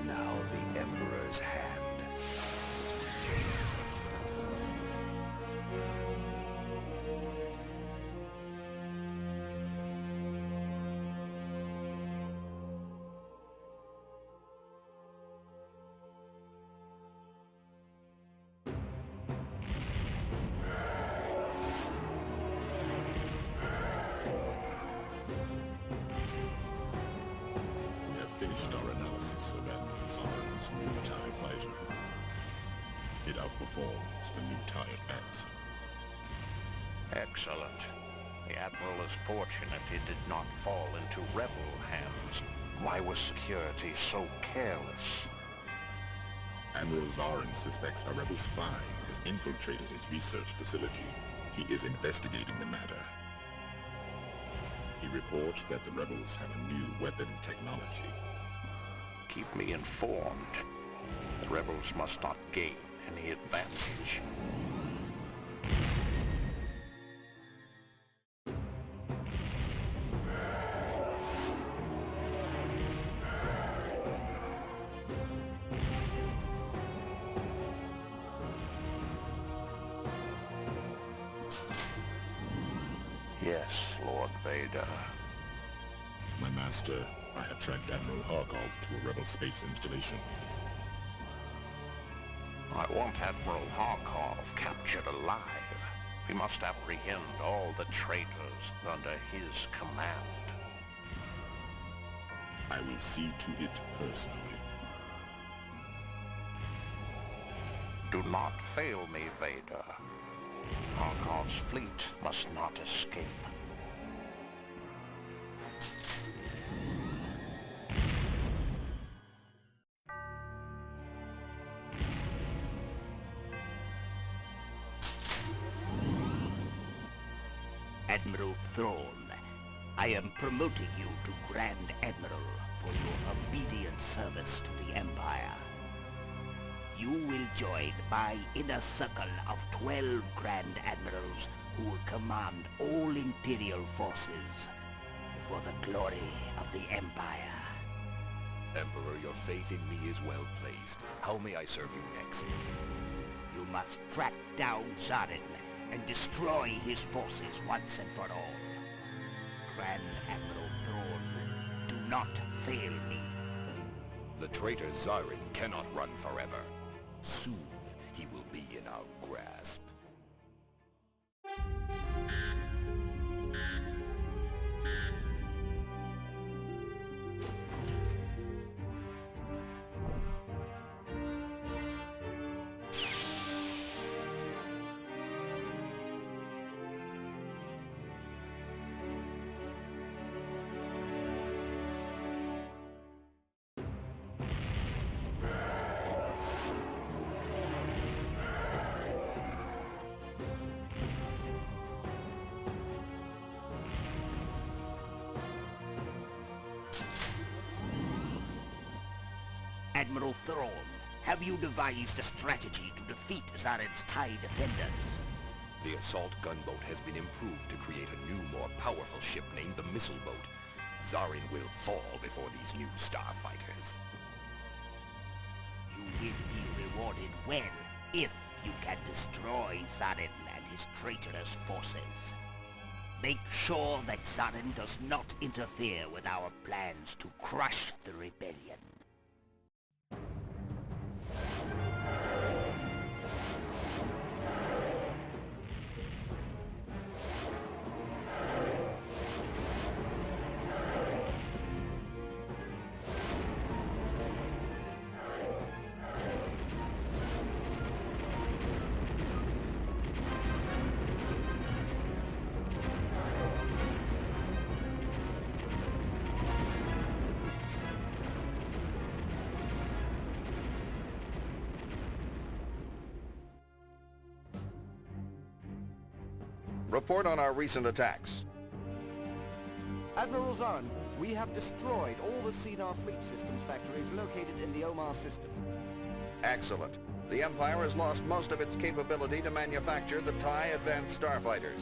now the Emperor's hand. It outperforms the new TIE advance. Excellent. The Admiral is fortunate it did not fall into rebel hands. Why was security so careless? Admiral Zarin suspects a rebel spy has infiltrated his research facility. He is investigating the matter. He reports that the rebels have a new weapon technology. Keep me informed. The rebels must not gain any advantage. Yes, Lord Vader. My master, I have tracked Admiral Harkov to a rebel space installation. I want Admiral Harkov captured alive. We must apprehend all the traitors under his command. I will see to it personally. Do not fail me, Vader. Harkov's fleet must not escape. Admiral Thrawn, I am promoting you to Grand Admiral for your obedient service to the Empire. You will join my inner circle of 12 Grand Admirals who will command all Imperial forces for the glory of the Empire. Emperor, your faith in me is well placed. How may I serve you next? You must track down Zarin and destroy his forces once and for all. Grand Admiral Thrawn, do not fail me. The traitor Zarin cannot run forever. Soon he will be in our grasp. Admiral Thrawn, have you devised a strategy to defeat Zarin's TIE defenders? The assault gunboat has been improved to create a new, more powerful ship named the Missile Boat. Zarin will fall before these new starfighters. You will be rewarded well if you can destroy Zarin and his traitorous forces. Make sure that Zarin does not interfere with our plans to crush the rebellion. Report on our recent attacks. Admiral Zarin, we have destroyed all the Cedar Fleet Systems factories located in the Omar system. Excellent. The Empire has lost most of its capability to manufacture the TIE advanced starfighters.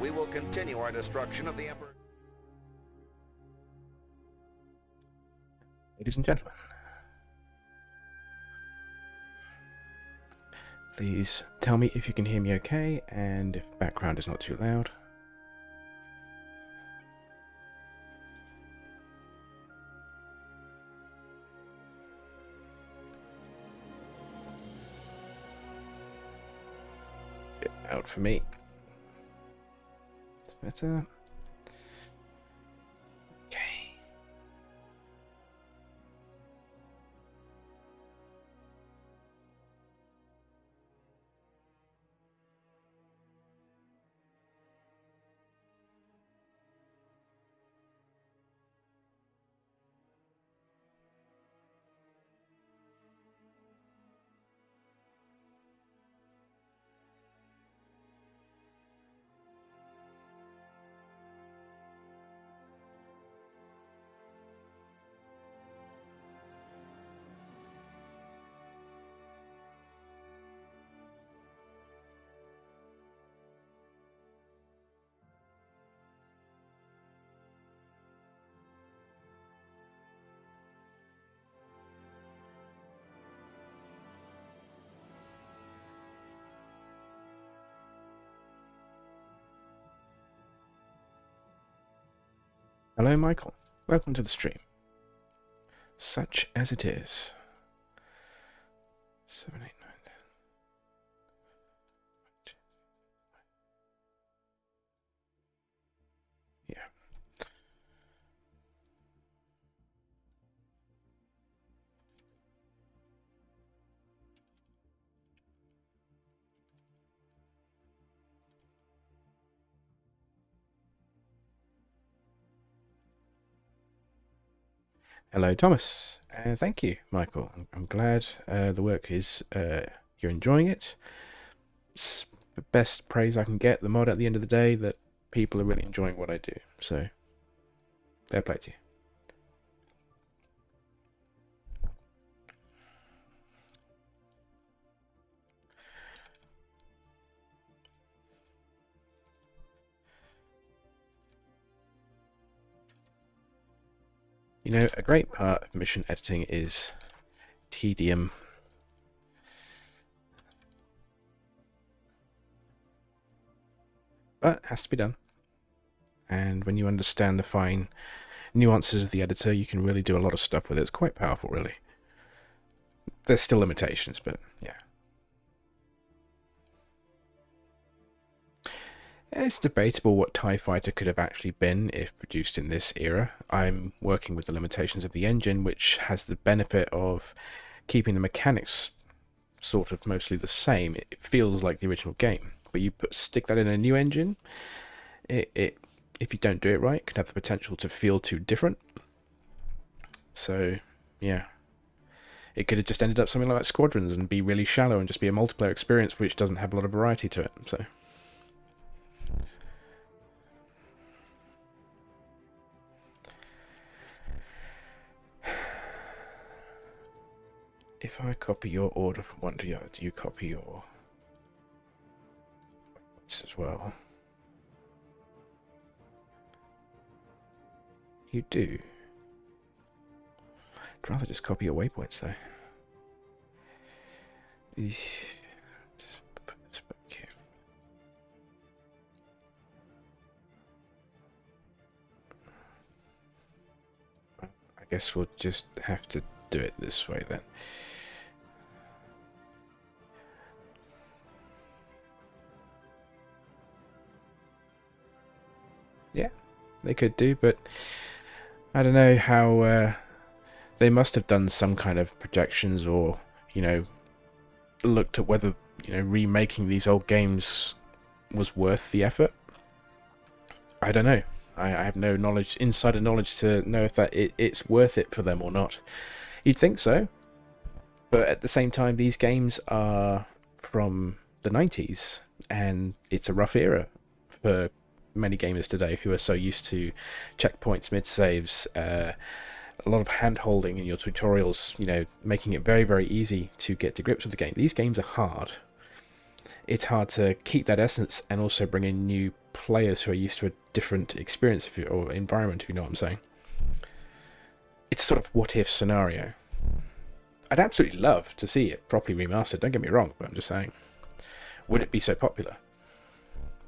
We will continue our destruction of the Emperor. Ladies and gentlemen, Please tell me if you can hear me okay, and if background is not too loud. Bit loud for me. It's better. Okay. Hello, Michael. Welcome to the stream. Such as it is. 7, 8, 9, 10. Yeah. Hello, Thomas. Thank you, Michael. I'm glad the work is you're enjoying it. It's the best praise I can get. The mod at the end of the day that people are really enjoying what I do. So, fair play to you. You know, a great part of mission editing is tedium. But it has to be done. And when you understand the fine nuances of the editor, you can really do a lot of stuff with it. It's quite powerful, really. There's still limitations, but yeah. It's debatable what TIE Fighter could have actually been if produced in this era. I'm working with the limitations of the engine, which has the benefit of keeping the mechanics sort of mostly the same. It feels like the original game, but you stick that in a new engine, if you don't do it right, it can have the potential to feel too different. So, yeah. It could have just ended up something like Squadrons and be really shallow and just be a multiplayer experience which doesn't have a lot of variety to it. So. If I copy your order from one to the other, do you copy your as well? You do. I'd rather just copy your waypoints though. Let's put this back here. I guess we'll just have to do it this way then. Yeah, they could do, but I don't know how they must have done some kind of projections or, you know, looked at whether, you know, remaking these old games was worth the effort. I don't know. I have no knowledge, insider knowledge to know if that it's worth it for them or not. You'd think so, but at the same time, these games are from the 90s, and it's a rough era for many gamers today who are so used to checkpoints, mid-saves, a lot of hand-holding in your tutorials, you know, making it very, very easy to get to grips with the game. These games are hard. It's hard to keep that essence and also bring in new players who are used to a different experience or environment, if you know what I'm saying. It's sort of what-if scenario. I'd absolutely love to see it properly remastered, don't get me wrong, but I'm just saying. would it be so popular?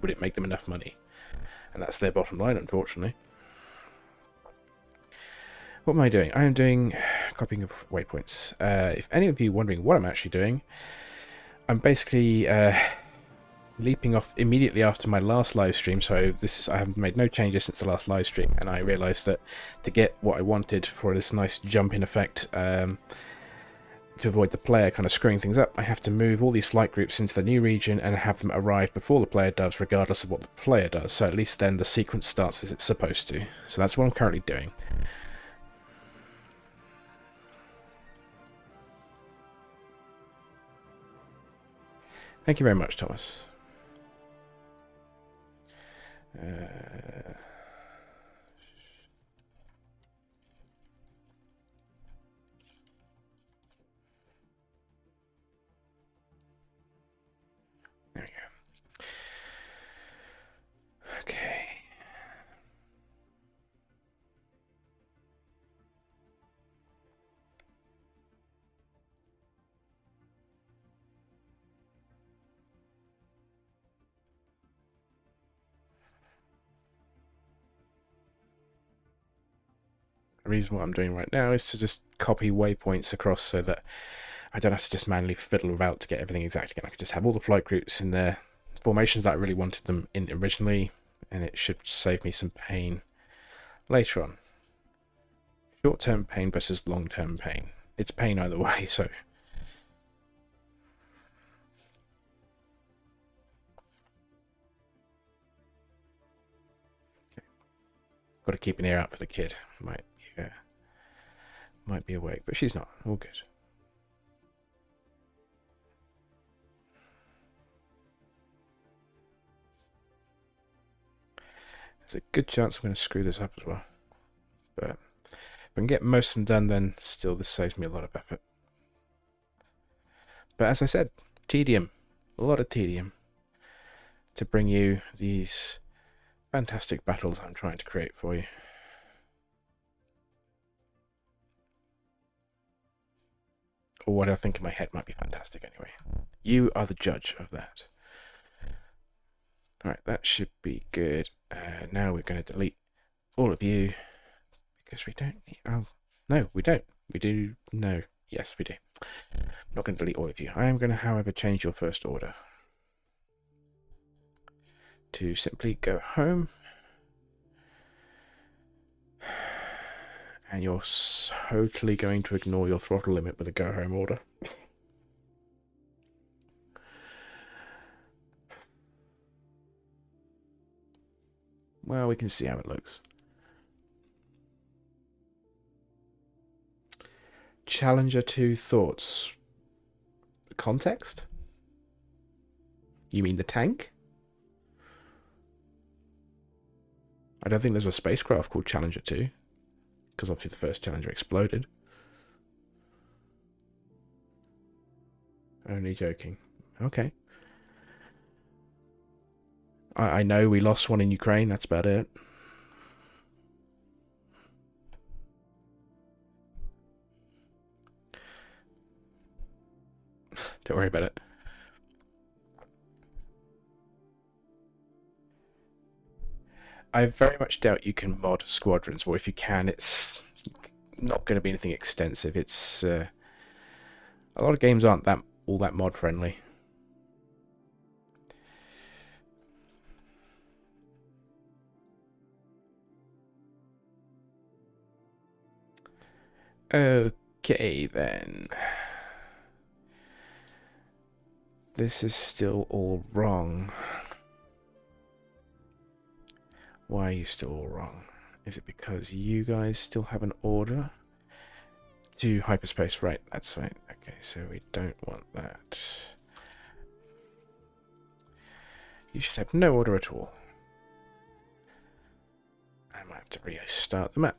Would it make them enough money? And that's their bottom line, unfortunately. What am I doing? I am doing copying of waypoints. If any of you are wondering what I'm actually doing, I'm basically leaping off immediately after my last live stream. So I have made no changes since the last live stream, and I realised that to get what I wanted for this nice jump in effect, to avoid the player kind of screwing things up, I have to move all these flight groups into the new region and have them arrive before the player does, regardless of what the player does. So at least then the sequence starts as it's supposed to. So that's what I'm currently doing. Thank you very much, Thomas. There we go. Okay. The reason what I'm doing right now is to just copy waypoints across so that I don't have to just manually fiddle about to get everything exact again. I can just have all the flight groups in their formations that I really wanted them in originally, and it should save me some pain later on. Short-term pain versus long-term pain. It's pain either way, so... Okay. Got to keep an ear out for the kid. Might be awake, but she's not. All good. There's a good chance I'm going to screw this up as well. But if I can get most of them done, then still this saves me a lot of effort. But as I said, tedium. A lot of tedium to bring you these fantastic battles I'm trying to create for you. Or what I think in my head might be fantastic anyway. You are the judge of that. Alright, that should be good. Now we're going to delete all of you. Because we don't need... Oh, no, we don't. We do... No. Yes, we do. I'm not going to delete all of you. I am going to, however, change your first order. To simply go home. And you're totally going to ignore your throttle limit with a go home order. Well, we can see how it looks. Challenger 2 thoughts. Context? You mean the tank? I don't think there's a spacecraft called Challenger 2. Because obviously the first Challenger exploded. Only joking. Okay. I know we lost one in Ukraine, that's about it. Don't worry about it. I very much doubt you can mod squadrons, or if you can, it's not going to be anything extensive. It's a lot of games aren't all that mod friendly. Okay then. This is still all wrong. Why are you still all wrong? Is it because you guys still have an order to hyperspace? Right, that's right. Okay, so we don't want that. You should have no order at all. I might have to restart the map.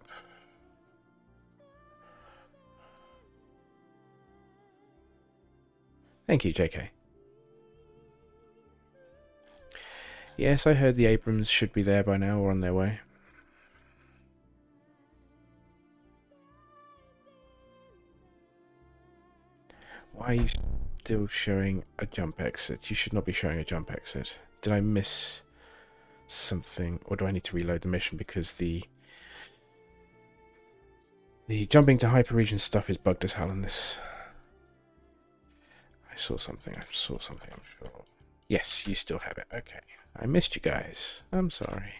Thank you, JK. Yes, I heard the Abrams should be there by now or on their way. Why are you... still showing a jump exit. You should not be showing a jump exit. Did I miss something, or do I need to reload the mission because the jumping to hyper-region stuff is bugged as hell in this? I saw something, I'm sure. Yes, you still have it. Okay. I missed you guys. I'm sorry.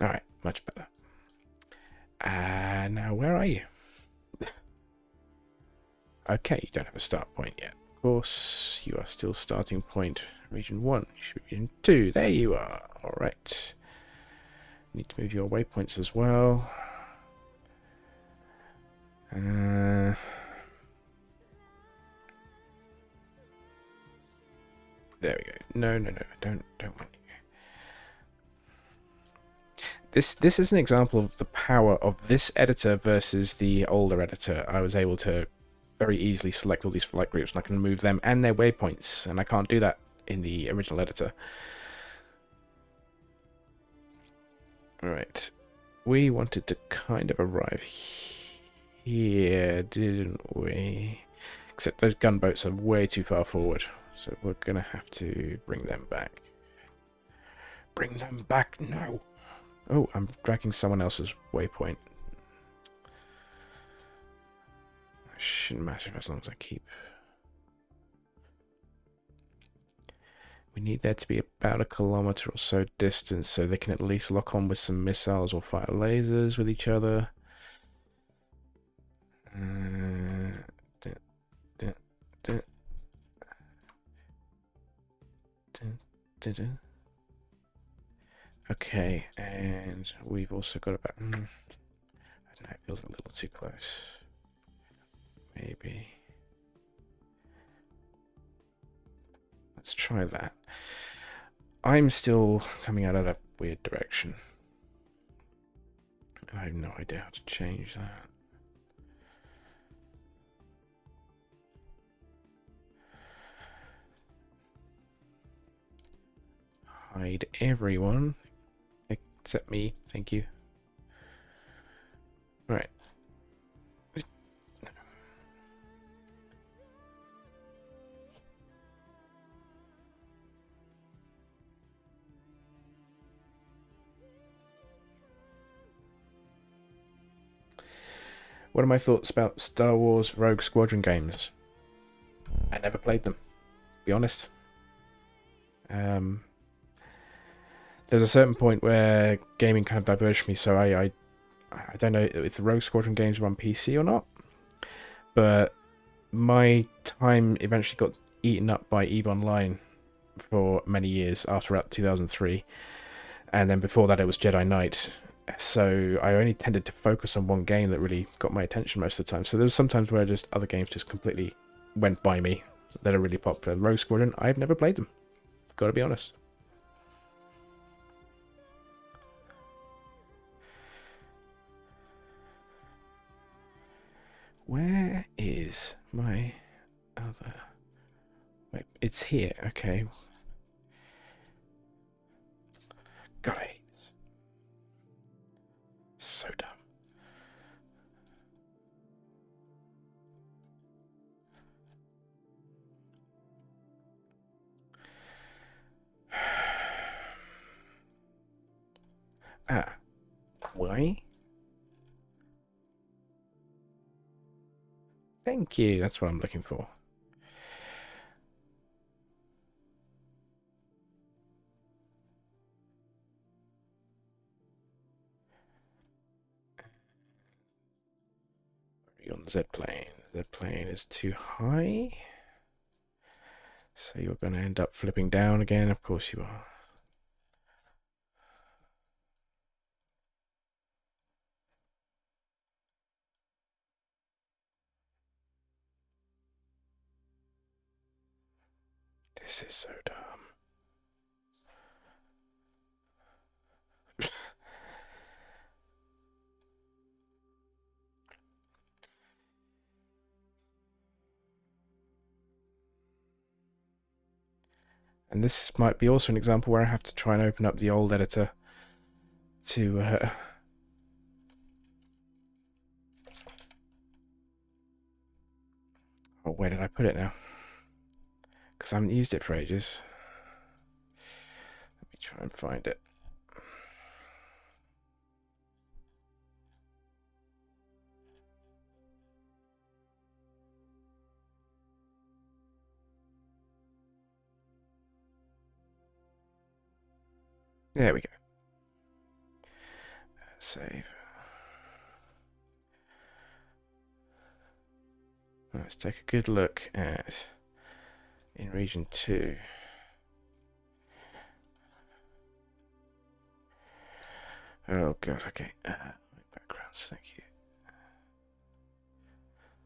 Alright, much better. Now where are you? Okay, you don't have a start point yet. Of course, you are still starting point region 1. You should be region 2. There you are. Alright. Need to move your waypoints as well. There we go. No, don't want you. This is an example of the power of this editor versus the older editor. I was able to very easily select all these flight groups, and I can move them and their waypoints, and I can't do that in the original editor. Alright. We wanted to kind of arrive here, didn't we? Except those gunboats are way too far forward, so we're going to have to bring them back. Bring them back now! Oh, I'm dragging someone else's waypoint. It shouldn't matter as long as I keep. We need there to be about 1 kilometer or so distance so they can at least lock on with some missiles or fire lasers with each other. Okay, and we've also got about... I don't know, it feels a little too close. Maybe. Let's try that. I'm still coming out of a weird direction. I have no idea how to change that. Hide everyone except me, thank you. Right. What are my thoughts about Star Wars Rogue Squadron games? I never played them, to be honest. There's a certain point where gaming kind of diverged me, so I don't know if the Rogue Squadron games were on PC or not, but my time eventually got eaten up by EVE Online for many years after about 2003, and then before that it was Jedi Knight. So I only tended to focus on one game that really got my attention most of the time. So there was sometimes where just other games just completely went by me that are really popular. Rogue Squadron, I've never played them. Gotta be honest. Where is my other... Wait, it's here, okay. God, I hate this. So dumb. Why? Thank you, that's what I'm looking for. You're on the Z-plane. The Z-plane is too high. So you're going to end up flipping down again, of course you are. This is so dumb. And this might be also an example where I have to try and open up the old editor to Oh, where did I put it now? Because I haven't used it for ages. Let me try and find it. There we go. Save. Let's take a good look at in region 2. Oh god, okay. Backgrounds, thank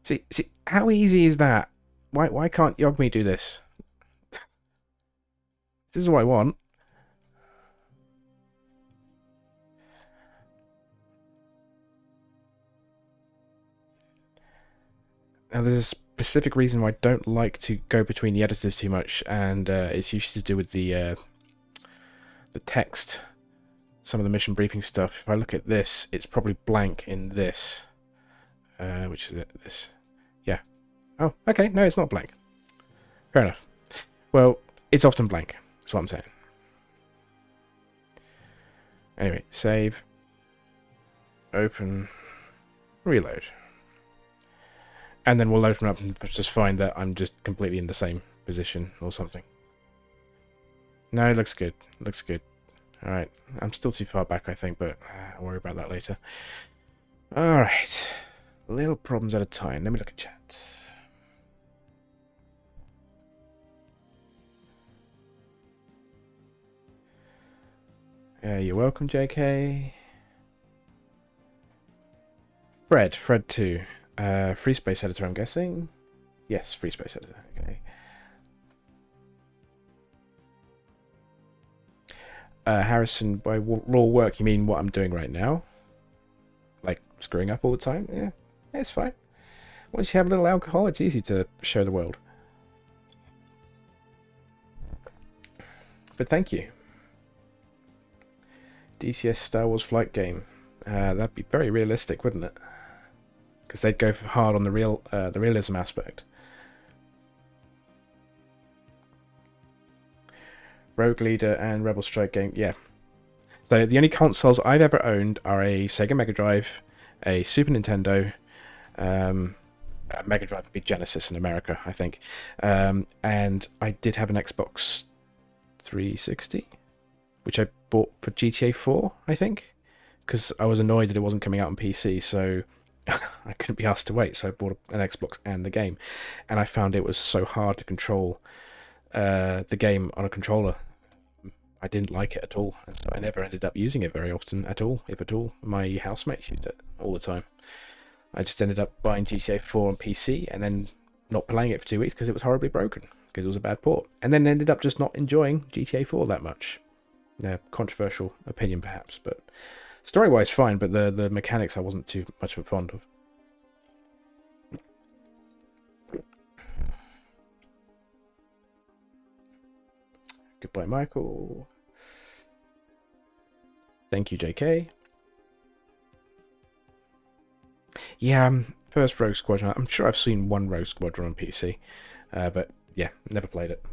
you. See, how easy is that? Why can't Yogmi do this? This is what I want. Now, there's a specific reason why I don't like to go between the editors too much, and it's usually to do with the text, some of the mission briefing stuff. If I look at this, it's probably blank in this, which is it? This, yeah. Oh, okay. No, it's not blank. Fair enough. Well, it's often blank. That's what I'm saying. Anyway, save, open, reload. And then we'll open up and just find that I'm just completely in the same position or something. No, it looks good. Looks good. Alright. I'm still too far back, I think, but I'll worry about that later. Alright. Little problems at a time. Let me look at chat. You're welcome, JK. Fred 2. Free space editor, I'm guessing. Yes, free space editor. Okay. Harrison, by raw work, you mean what I'm doing right now? Like screwing up all the time? Yeah, it's fine. Once you have a little alcohol, it's easy to show the world. But thank you. DCS Star Wars flight game. That'd be very realistic, wouldn't it? Because they'd go hard on the realism aspect. Rogue Leader and Rebel Strike game, yeah. So the only consoles I've ever owned are a Sega Mega Drive, a Super Nintendo, Mega Drive would be Genesis in America, I think, and I did have an Xbox 360, which I bought for GTA 4, I think, because I was annoyed that it wasn't coming out on PC, so I couldn't be asked to wait, so I bought an Xbox and the game, and I found it was so hard to control the game on a controller. I didn't like it at all, and so I never ended up using it very often at all, if at all. My housemates used it all the time. I just ended up buying GTA 4 on PC and then not playing it for 2 weeks because it was horribly broken, because it was a bad port, and then ended up just not enjoying GTA 4 that much. Controversial opinion perhaps, but story-wise fine, but the mechanics I wasn't too much of a fond of. Goodbye, Michael. Thank you, JK. Yeah, first Rogue Squadron. I'm sure I've seen one Rogue Squadron on PC, but yeah, never played it.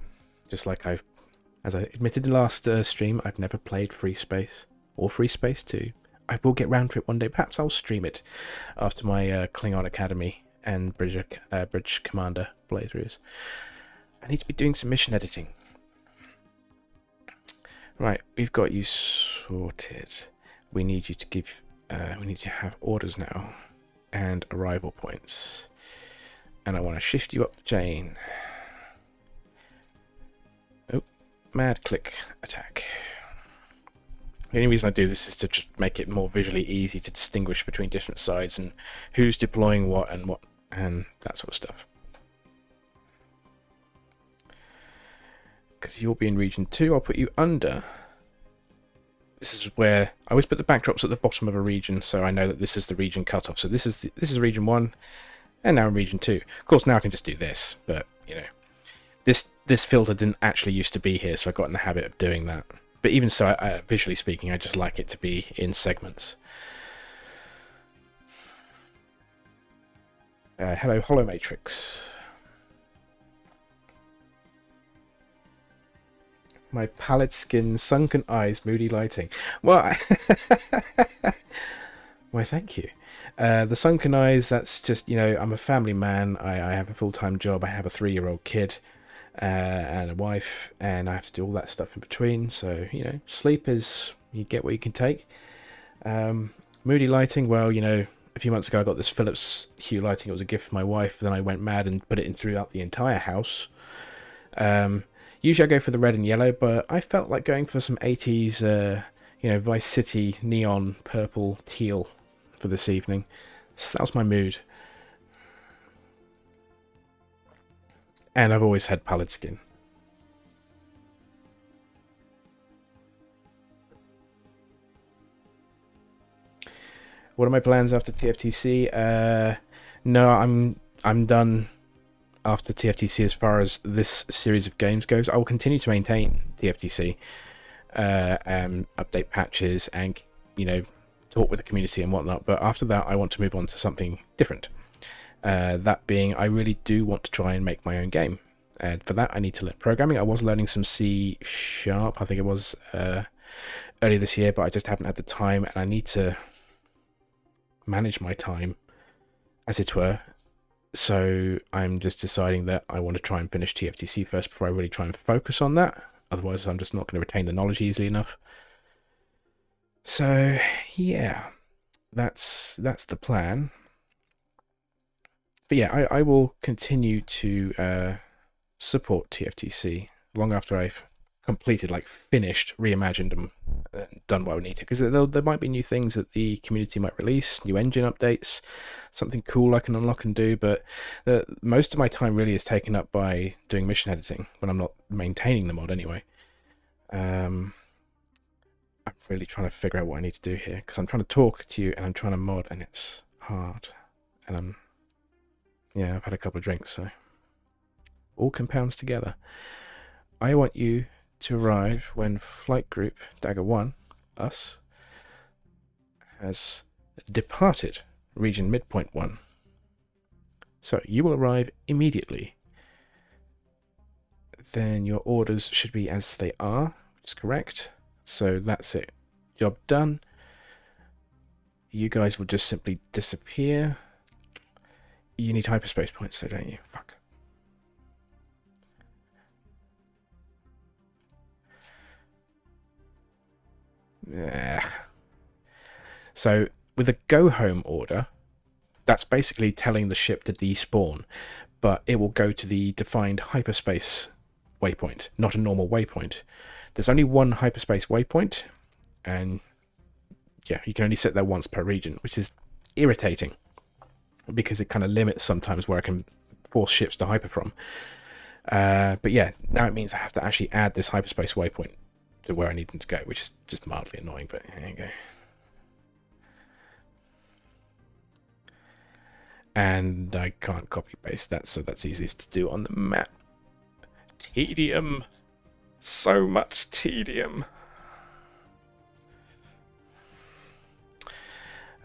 Just like as I admitted in the last stream, I've never played Free Space or Free Space 2. I will get round to it one day. Perhaps I'll stream it after my Klingon Academy and Bridge Commander playthroughs. I need to be doing some mission editing. Right, we've got you sorted. We need you to give. We need to have orders now and arrival points. And I want to shift you up the chain. Oh, mad click attack. The only reason I do this is to just make it more visually easy to distinguish between different sides and who's deploying what and that sort of stuff. Because you'll be in region 2, I'll put you under. This is where I always put the backdrops at the bottom of a region, so I know that this is the region cutoff. So this is region 1, and now in region 2. Of course, now I can just do this, but you know, this filter didn't actually used to be here, so I got in the habit of doing that. But even so, visually speaking, I just like it to be in segments. Hello, Hollow Matrix. My pallid skin, sunken eyes, moody lighting. Well, why, thank you. The sunken eyes, that's just, you know, I'm a family man. I have a full-time job. I have a 3-year-old kid and a wife, and I have to do all that stuff in between. So, you know, sleep is, you get what you can take. Moody lighting, well, you know, a few months ago I got this Philips Hue lighting. It was a gift from my wife. Then I went mad and put it in throughout the entire house. Usually I go for the red and yellow, but I felt like going for some 80s, you know, Vice City neon purple teal for this evening. So that was my mood. And I've always had pallid skin. What are my plans after TFTC? No, I'm done after TFTC as far as this series of games goes. I will continue to maintain TFTC, update patches, and, you know, talk with the community and whatnot. But after that, I want to move on to something different. That being, I really do want to try and make my own game. And for that, I need to learn programming. I was learning some C#, I think it was earlier this year, but I just haven't had the time, and I need to manage my time, as it were. So I'm just deciding that I want to try and finish TFTC first before I really try and focus on that. Otherwise, I'm just not going to retain the knowledge easily enough. So yeah, that's the plan. But yeah, I will continue to support TFTC long after I've completed, like finished, reimagined, and done what I need to, because there might be new things that the community might release, new engine updates, something cool I can unlock and do. But most of my time really is taken up by doing mission editing when I'm not maintaining the mod anyway. I'm really trying to figure out what I need to do here, because I'm trying to talk to you and I'm trying to mod, and it's hard. And yeah, I've had a couple of drinks, so all compounds together. I want you to arrive when Flight Group Dagger 1, us, has departed region midpoint 1. So you will arrive immediately. Then your orders should be as they are, which is correct. So that's it. Job done. You guys will just simply disappear. You need hyperspace points, though, don't you? Fuck. Yeah. So with a go home order, that's basically telling the ship to despawn, but it will go to the defined hyperspace waypoint, not a normal waypoint. There's only one hyperspace waypoint, and yeah, you can only sit there once per region, which is irritating because it kind of limits sometimes where I can force ships to hyper from. But yeah, now it means I have to actually add this hyperspace waypoint to where I need them to go, which is just mildly annoying, but there you go. And I can't copy paste that, so that's easiest to do on the map. Tedium. So much tedium.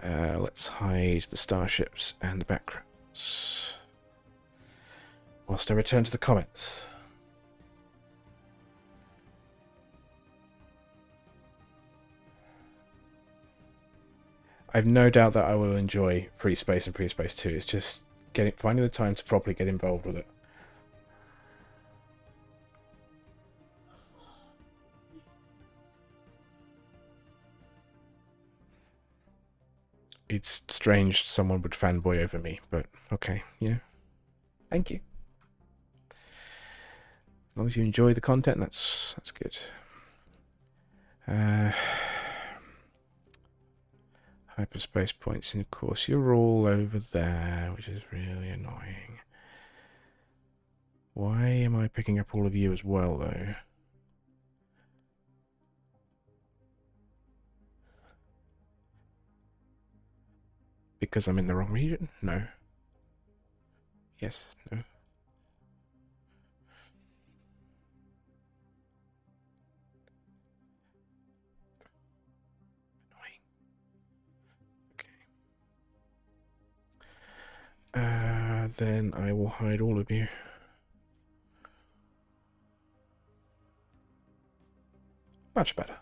Let's hide the starships and the backgrounds whilst I return to the comments. I've no doubt that I will enjoy Free Space and Free Space 2. It's just finding the time to properly get involved with it. It's strange someone would fanboy over me, but okay, you know. Thank you. As long as you enjoy the content, that's good. Hyperspace points, and of course you're all over there, which is really annoying. Why am I picking up all of you as well, though? Because I'm in the wrong region? No. Yes, no. Annoying. Okay. Then I will hide all of you. Much better.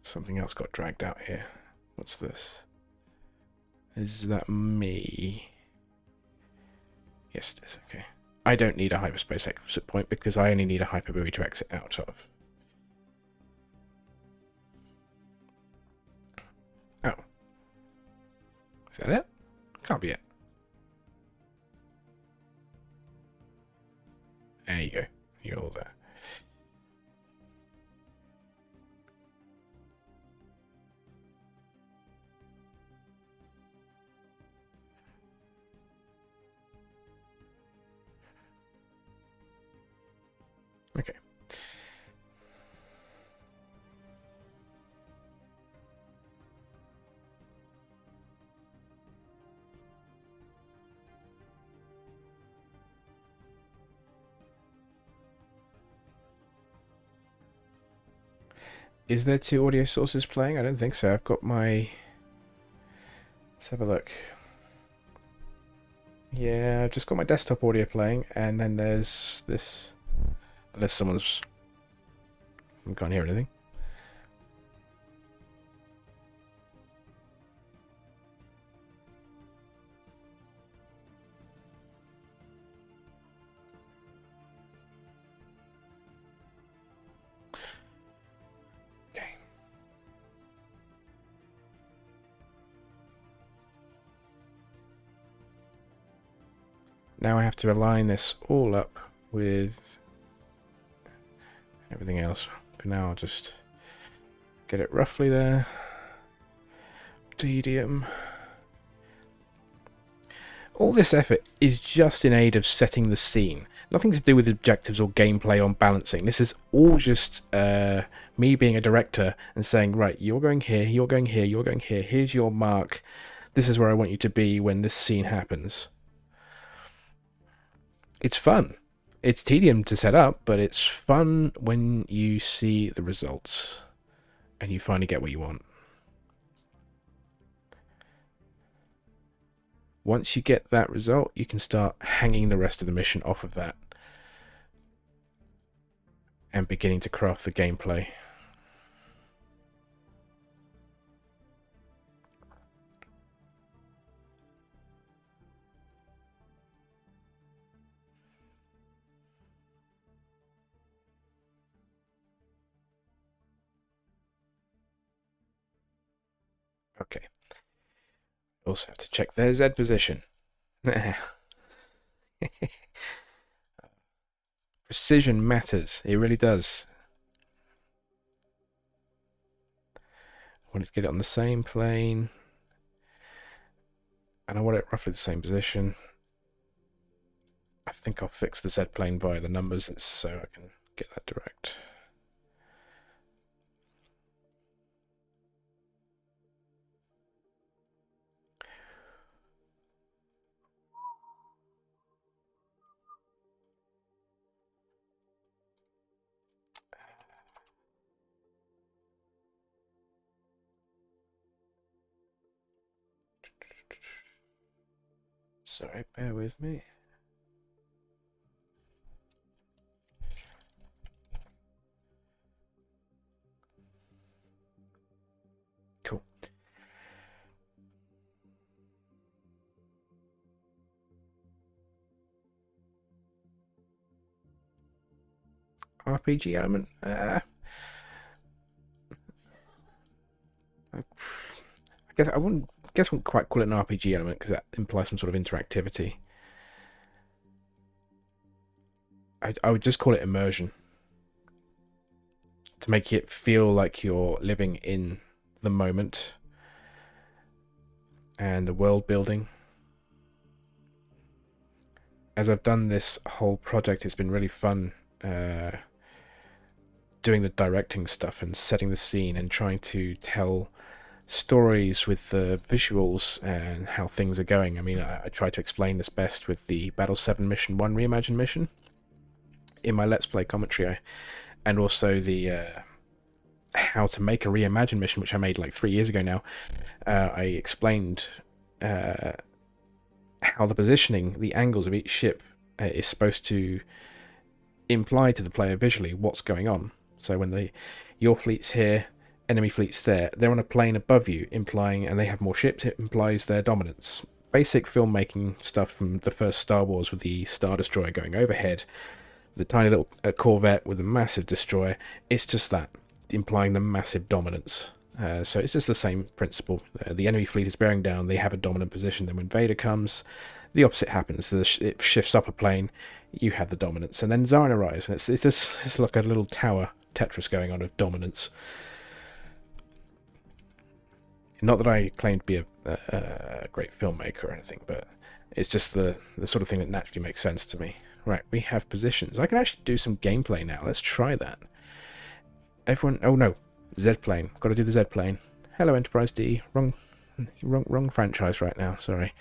Something else got dragged out here. What's this? Is that me? Yes, it is. Okay. I don't need a hyperspace exit point because I only need a hyperbuoy to exit out of. Oh. Is that it? Can't be it. There you go. You're all there. Okay. Is there 2 audio sources playing? I don't think so. I've got my... Let's have a look. Yeah, I've just got my desktop audio playing, and then there's this... Unless someone's... I can't hear anything. Okay. Now I have to align this all up with everything else. But now I'll just get it roughly there. Tedium. All this effort is just in aid of setting the scene. Nothing to do with objectives or gameplay on balancing. This is all just me being a director and saying, right, you're going here, you're going here, you're going here. Here's your mark. This is where I want you to be when this scene happens. It's fun. It's tedium to set up, but it's fun when you see the results and you finally get what you want. Once you get that result, you can start hanging the rest of the mission off of that and beginning to craft the gameplay. Okay. Also have to check their Z position. Precision matters. It really does. I want it to get it on the same plane. And I want it roughly the same position. I think I'll fix the Z plane via the numbers so I can get that direct. Sorry, bear with me. Cool. RPG element. I guess I wouldn't quite call it an RPG element because that implies some sort of interactivity. I would just call it immersion to make it feel like you're living in the moment and the world building. As I've done this whole project, it's been really fun doing the directing stuff and setting the scene and trying to tell stories with the visuals and how things are going. I mean, I try to explain this best with the Battle 7 Mission 1 Reimagined mission in my Let's Play commentary, and also the how to make a reimagined mission, which I made like 3 years ago now. I explained how the positioning, the angles of each ship is supposed to imply to the player visually what's going on. So when your fleet's here, enemy fleet's there, they're on a plane above you, implying, and they have more ships, it implies their dominance. Basic filmmaking stuff from the first Star Wars with the Star Destroyer going overhead, the tiny little Corvette with a massive destroyer. It's just that, implying the massive dominance. So it's just the same principle. The enemy fleet is bearing down, they have a dominant position. Then when Vader comes, the opposite happens. It shifts up a plane, you have the dominance. And then Zarin arrives, and it's like a little tower Tetris going on of dominance. Not that I claim to be a great filmmaker or anything, but it's just the sort of thing that naturally makes sense to me. Right, we have positions. I can actually do some gameplay now. Let's try that. Everyone... Oh, no. Z-plane. Got to do the Z-plane. Hello, Enterprise D. Wrong franchise right now. Sorry.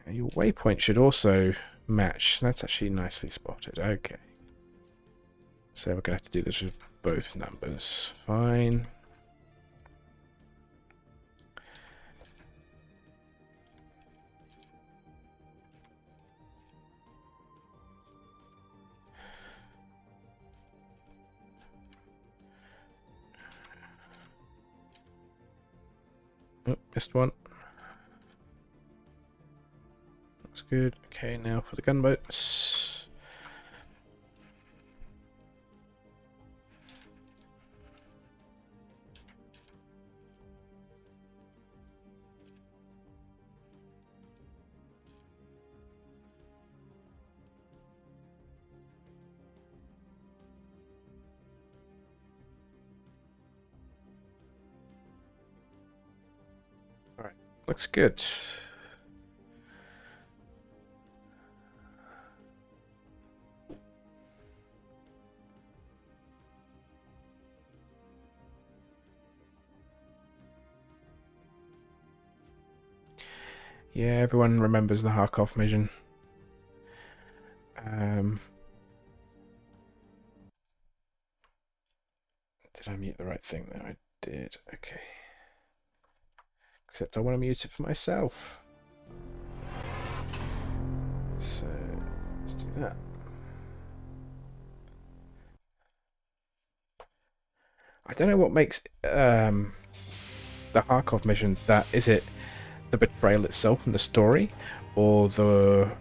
Your waypoint should also match. That's actually nicely spotted. Okay. So we're going to have to do this with both numbers. Fine. Oh, missed one. That's good. Okay, now for the gunboats. Alright, looks good. Yeah, everyone remembers the Harkov mission. Did I mute the right thing there? I did. Okay. Except I want to mute it for myself. So, let's do that. I don't know what makes the Harkov mission that... Is it the betrayal itself in the story, or the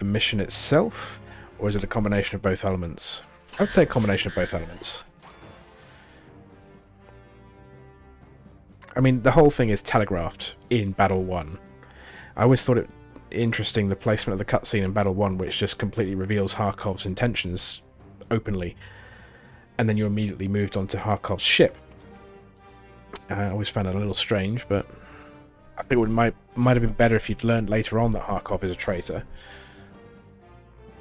mission itself, or is it a combination of both elements? I would say a combination of both elements. I mean, the whole thing is telegraphed in Battle 1. I always thought it interesting, the placement of the cutscene in Battle 1, which just completely reveals Harkov's intentions openly, and then you immediately moved on to Harkov's ship. I always found it a little strange, but I think it might have been better if you'd learned later on that Harkov is a traitor.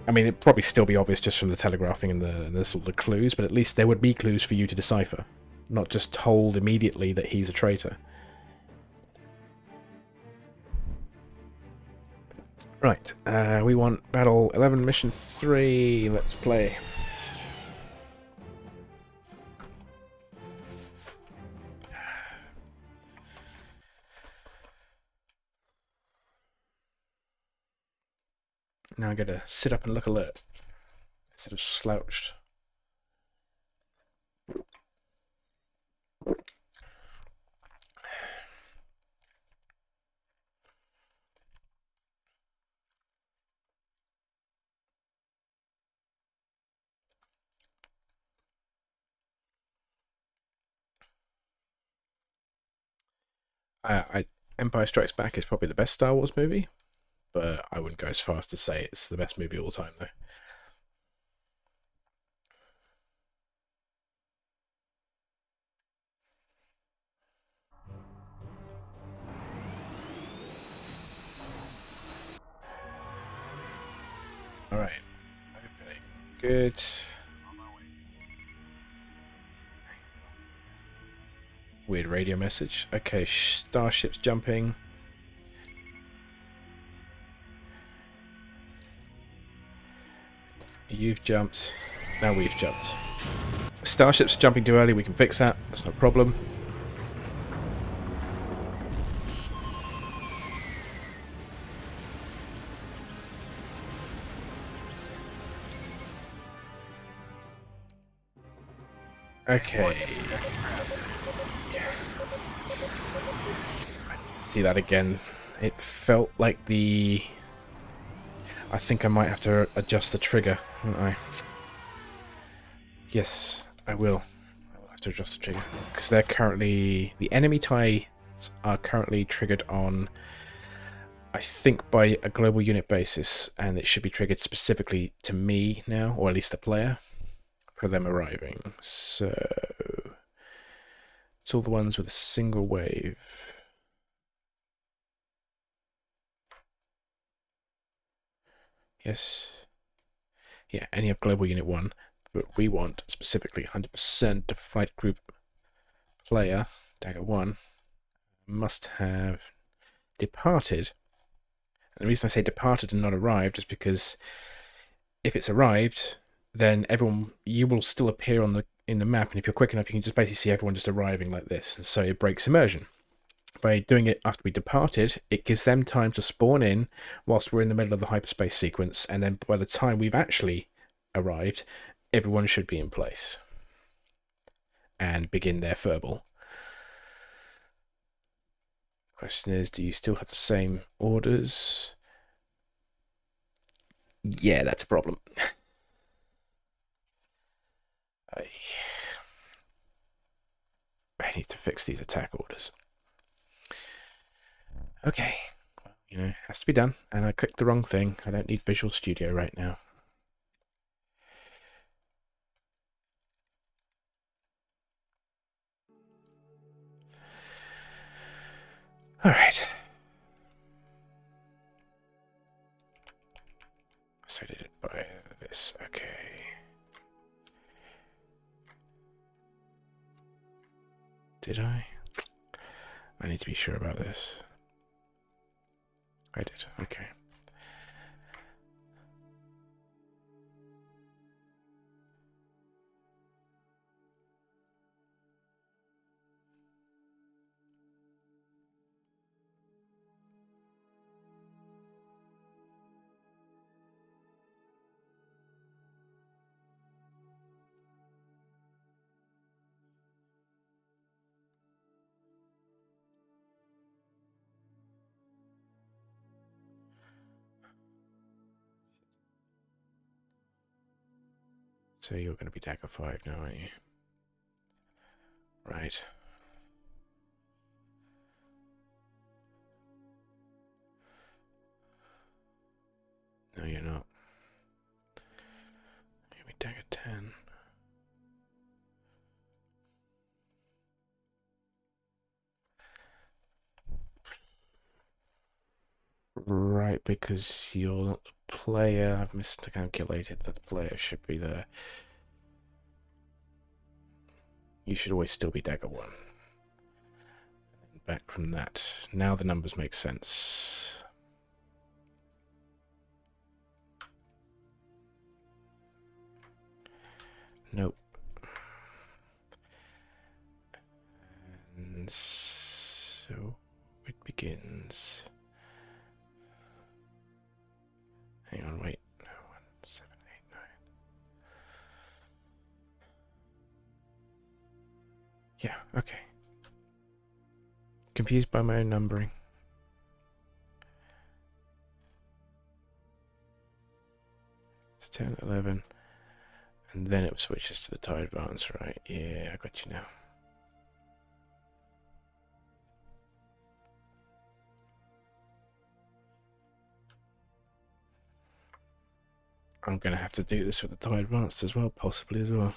I mean, it'd probably still be obvious just from the telegraphing and the clues, but at least there would be clues for you to decipher. Not just told immediately that he's a traitor. Right, we want Battle 11, Mission 3. Let's play. Now I gotta sit up and look alert instead of slouched. Empire Strikes Back is probably the best Star Wars movie, but I wouldn't go as far as to say it's the best movie of all time, though. Alright. Opening. Good. Weird radio message. Okay, starship's jumping. You've jumped. Now we've jumped. Starship's jumping too early. We can fix that. That's no problem. Okay. I need to see that again. It felt like the... I think I might have to adjust the trigger, won't I? Yes, I will. I will have to adjust the trigger. Because they're currently... The enemy ties are currently triggered on, I think, by a global unit basis. And it should be triggered specifically to me now, or at least the player, for them arriving. So... it's all the ones with a single wave. Yes. Yeah, any of global unit 1. But we want specifically 100% of flight group player, Dagger 1, must have departed. And the reason I say departed and not arrived is because if it's arrived, then you will still appear in the map, and if you're quick enough, you can just basically see everyone just arriving like this, and so it breaks immersion. By doing it after we departed, it gives them time to spawn in whilst we're in the middle of the hyperspace sequence, and then by the time we've actually arrived, everyone should be in place and begin their furball. Question is, do you still have the same orders? Yeah, that's a problem. I need to fix these attack orders. Okay, well, it has to be done, and I clicked the wrong thing. I don't need Visual Studio right now. Alright. So I did it by this, okay. Did I? I need to be sure about this. I did, okay. So you're going to be Dagger 5 now, aren't you? Right. No, you're not. You'll be Dagger 10. Right, because you're not the player. I've miscalculated that the player should be there. You should always still be Dagger 1. Back from that. Now the numbers make sense. Nope. And so it begins. Hang on, wait. No, 1, 7, 8, 9. Yeah, okay. Confused by my own numbering. It's 10, 11. And then it switches to the tie advance, right? Yeah, I got you now. I'm going to have to do this with the tie advanced as well, possibly as well.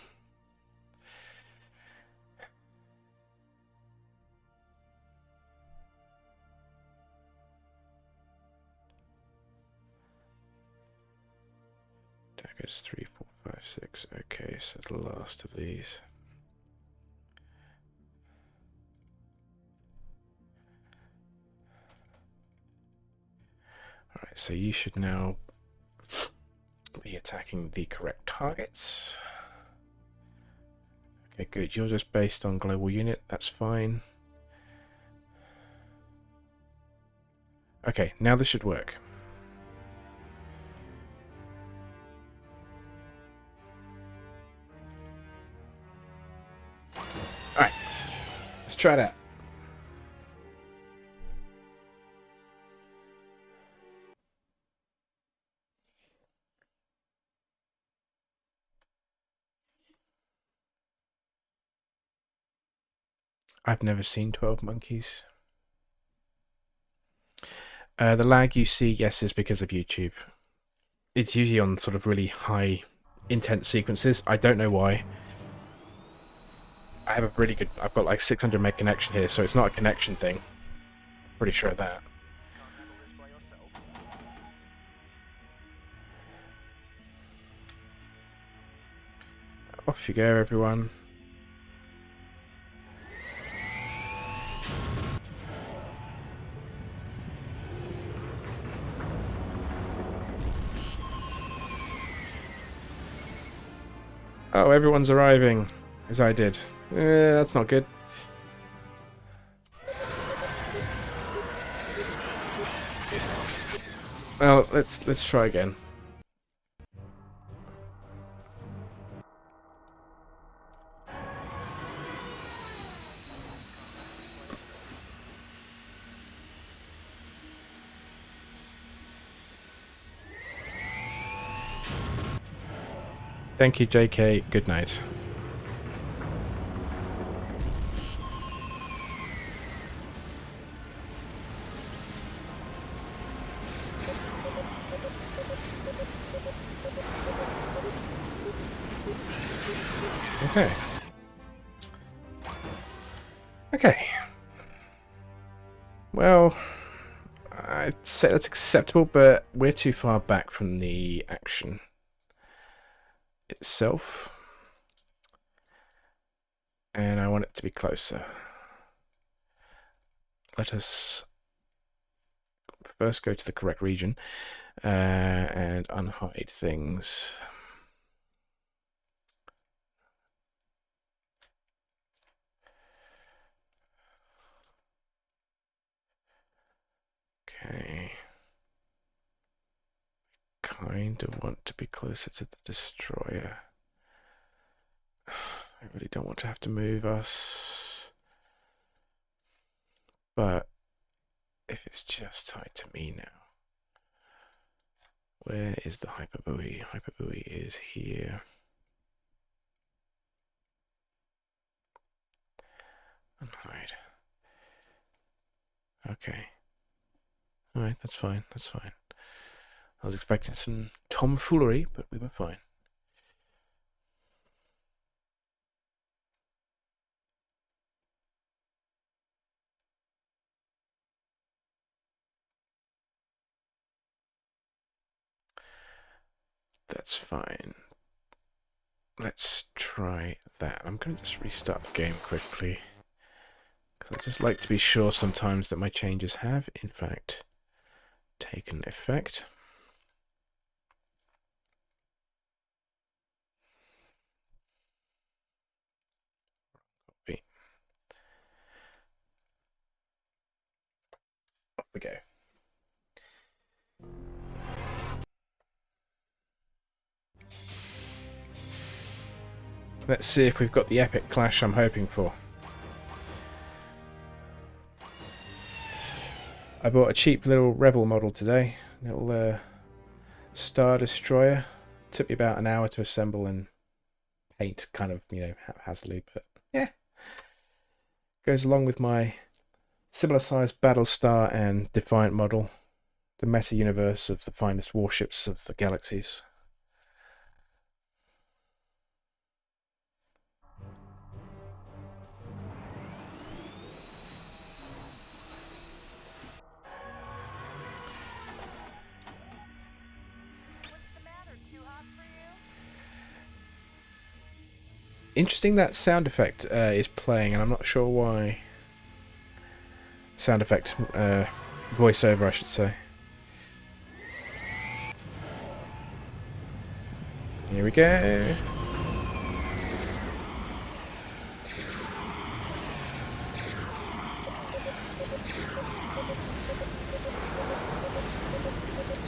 Daggers 3, 4, 5, 6. Okay, so the last of these. Alright, so you should now be attacking the correct targets. Okay, good. You're just based on global unit. That's fine. Okay, now this should work. try that. I've never seen 12 Monkeys. The lag you see, yes, is because of YouTube. It's usually on sort of really high, intense sequences. I don't know why. I have a really good... I've got like 600 meg connection here, so it's not a connection thing. Pretty sure of that. Off you go, everyone. Oh, everyone's arriving, as I did. That's not good. Well, let's try again. Thank you, JK. Good night. Okay. Okay. Well, I'd say that's acceptable, but we're too far back from the action itself. And I want it to be closer. Let us first go to the correct region and unhide things. Okay. Kind of want to be closer to the destroyer. I really don't want to have to move us. But if it's just tied to me now. Where is the hyperbuoy? Hyperbuoy is here. Unhide. Okay. Alright, that's fine, that's fine. I was expecting some tomfoolery, but we were fine. That's fine. Let's try that. I'm going to just restart the game quickly. Because I just like to be sure sometimes that my changes have, in fact, taken effect. Copy. Off we go. Let's see if we've got the epic clash I'm hoping for. I bought a cheap little Rebel model today. Little Star Destroyer. Took me about an hour to assemble and paint, kind of, you know, haphazardly, but yeah. Goes along with my similar sized Battlestar and Defiant model. The meta universe of the finest warships of the galaxies. Interesting that sound effect is playing, and I'm not sure why. Sound effect, voiceover, I should say. Here we go.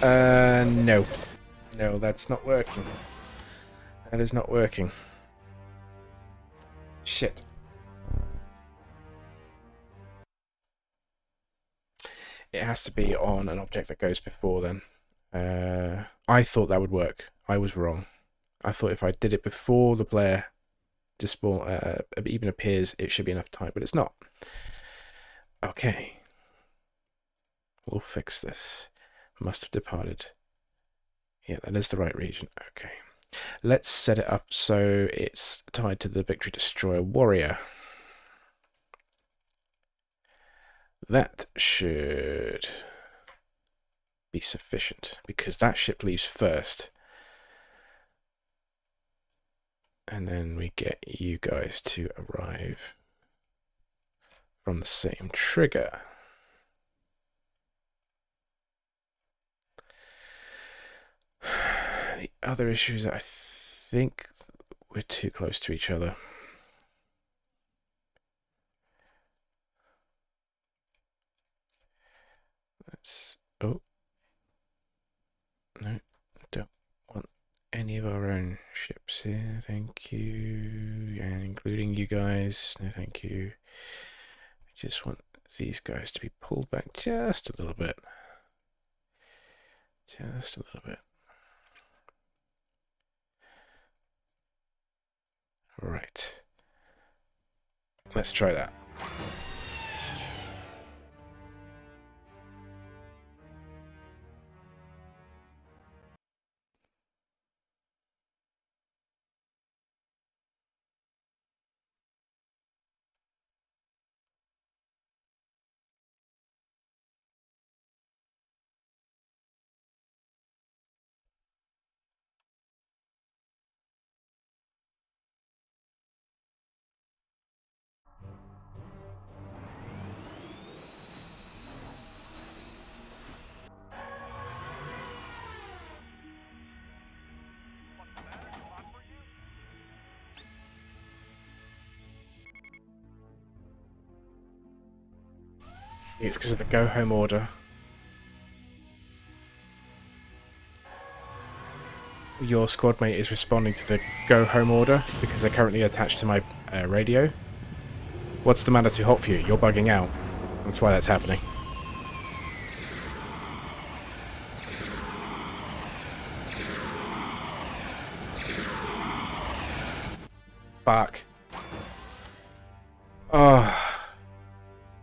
No. No, that's not working. That is not working. Shit. It has to be on an object that goes before then. I thought that would work. I was wrong. I thought if I did it before the player even appears, it should be enough time, but it's not. Okay. We'll fix this. Must have departed. Yeah, that is the right region. Okay. Let's set it up so it's tied to the Victory Destroyer Warrior. That should be sufficient because that ship leaves first. And then we get you guys to arrive from the same trigger. The other issue is that I think we're too close to each other. Oh. No, don't want any of our own ships here. Thank you. And including you guys. No, thank you. I just want these guys to be pulled back just a little bit. Just a little bit. Right. Let's try that. It's because of the go home order. Your squad mate is responding to the go home order because they're currently attached to my radio. What's the matter too hot for you? You're bugging out. That's why that's happening. Fuck. Oh.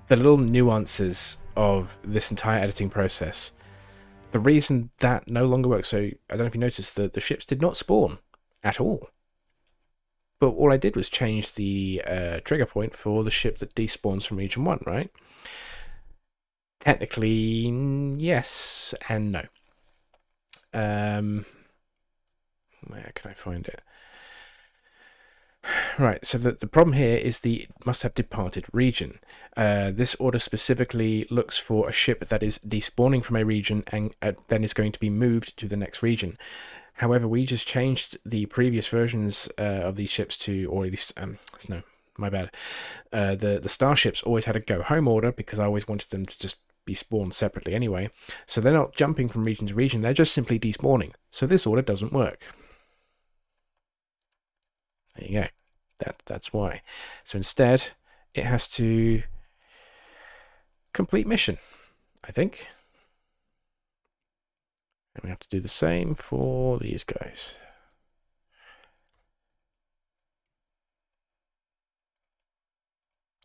The little nuances of this entire editing process. The reason that no longer works, so I don't know if you noticed that the ships did not spawn at all. But all I did was change the trigger point for the ship that despawns from region 1, right? Technically, yes and no. Where can I find it? Right, so the problem here is the must have departed region. This order specifically looks for a ship that is despawning from a region and then is going to be moved to the next region. However, we just changed the previous versions of these ships to, or at least, no, my bad. The starships always had a go home order because I always wanted them to just be spawned separately anyway. So they're not jumping from region to region, they're just simply despawning. So this order doesn't work. There you go. That's why. So instead, it has to complete mission, I think. And we have to do the same for these guys.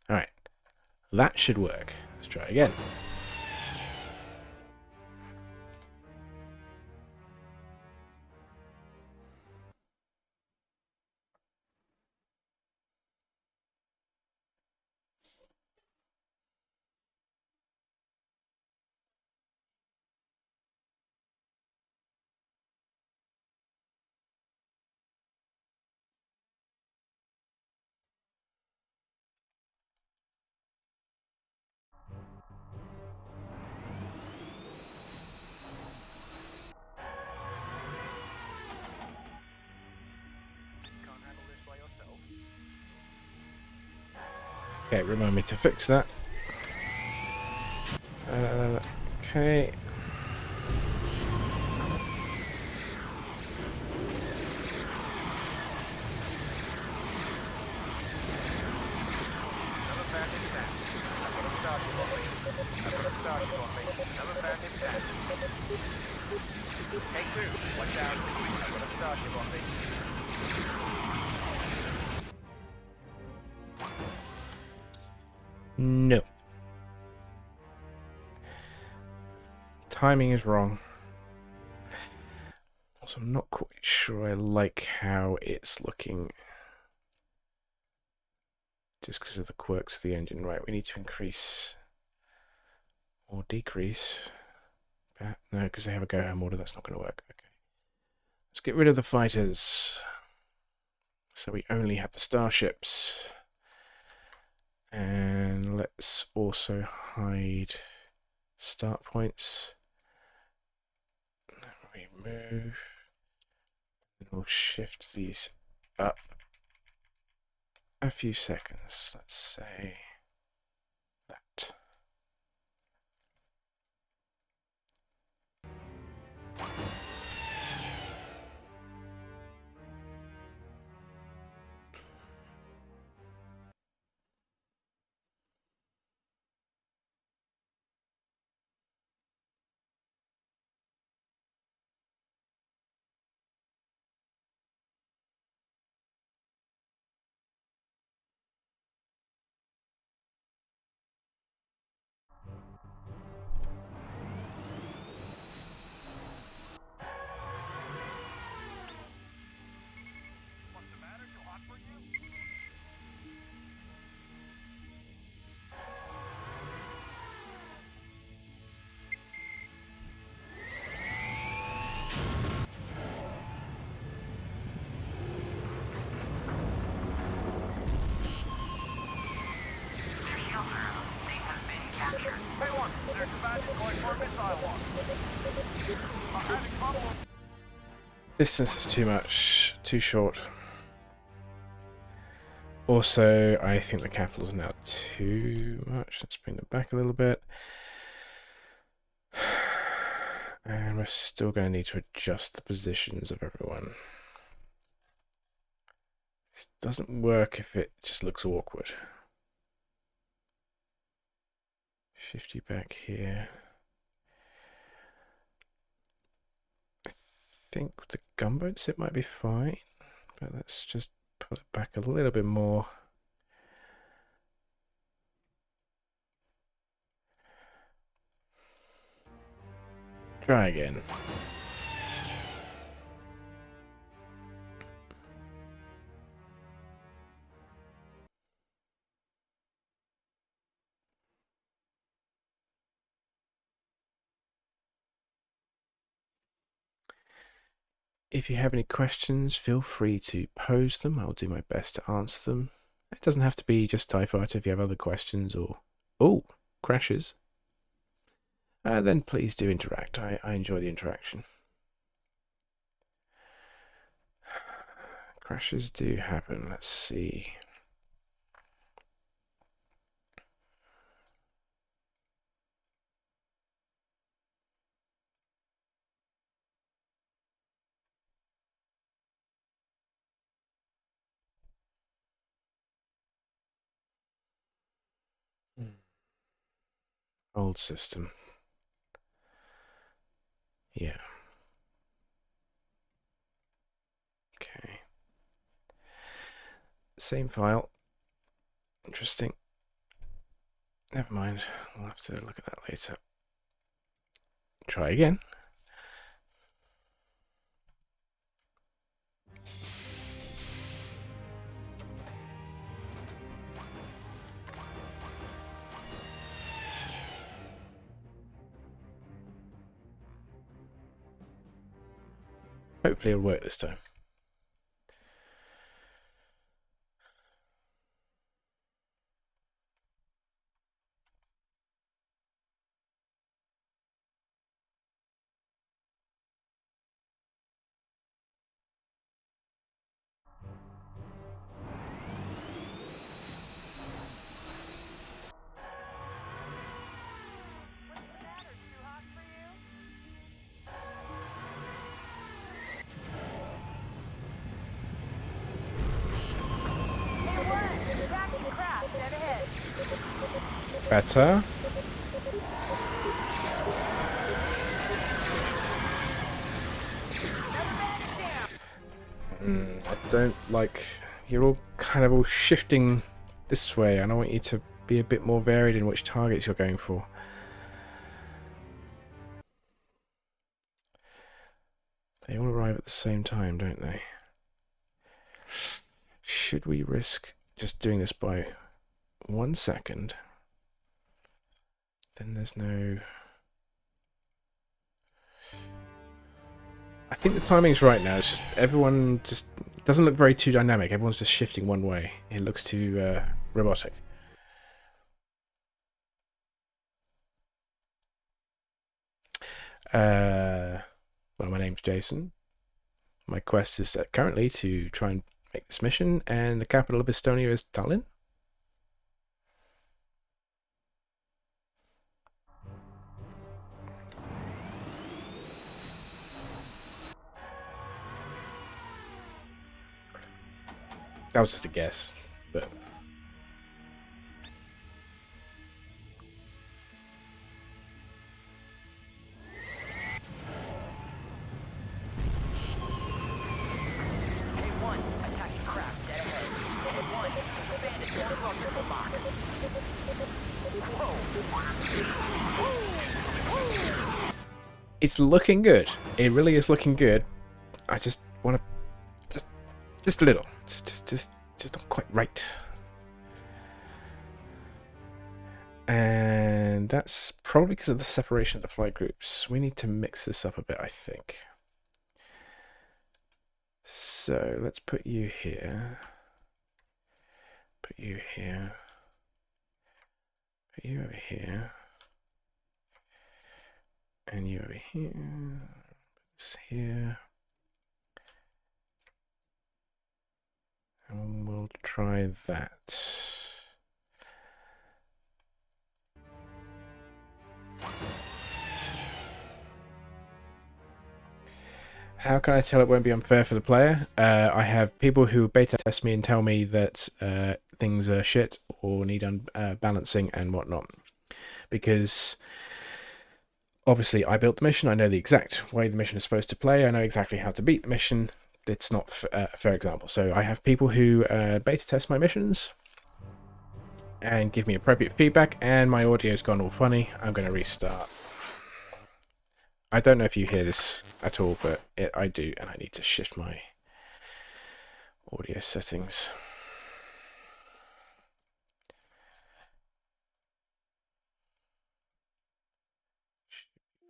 All right. That should work. Let's try again. Okay, remind me to fix that. Okay. I've got a starship on me. Never found him back. Hey, crew, watch out. I've got a starship on me. No. Timing is wrong. Also, I'm not quite sure I like how it's looking. Just because of the quirks of the engine. Right, we need to increase or decrease. No, because they have a go-home order. That's not going to work. Okay. Let's get rid of the fighters. So we only have the starships. And let's also hide start points. Remove. And we'll shift these up a few seconds. Let's say that. Distance is too much, too short. Also, I think the capitals are now too much. Let's bring them back a little bit. And we're still going to need to adjust the positions of everyone. This doesn't work if it just looks awkward. 50 back here. I think with the gunboats it might be fine, but let's just pull it back a little bit more. Try again. If you have any questions, feel free to pose them. I'll do my best to answer them. It doesn't have to be just TIE Fighter. If you have other questions or... Oh, crashes. Then please do interact. I enjoy the interaction. Crashes do happen. Let's see. Old system. Yeah. Okay. Same file. Interesting. Never mind. We'll have to look at that later. Try again. Hopefully it'll work this time. Better. I don't like... You're all kind of all shifting this way, and I want you to be a bit more varied in which targets you're going for. They all arrive at the same time, don't they? Should we risk just doing this by 1 second? Then there's no... I think the timing's right now. It's just everyone just doesn't look very too dynamic. Everyone's just shifting one way. It looks too robotic. Well, my name's Jason. My quest is currently to try and make this mission, and the capital of Estonia is Tallinn. That was just a guess, but... It's looking good. It really is looking good. I just want to... Just a little. Just not quite right. And that's probably because of the separation of the flight groups. We need to mix this up a bit, I think. So let's put you here. Put you here. Put you over here. And you over here. This here. And we'll try that. How can I tell it won't be unfair for the player? I have people who beta test me and tell me that things are shit or need balancing and whatnot. Because obviously I built the mission, I know the exact way the mission is supposed to play, I know exactly how to beat the mission. It's not a fair example. So I have people who beta test my missions and give me appropriate feedback, and my audio's gone all funny. I'm going to restart. I don't know if you hear this at all, but I do, and I need to shift my audio settings.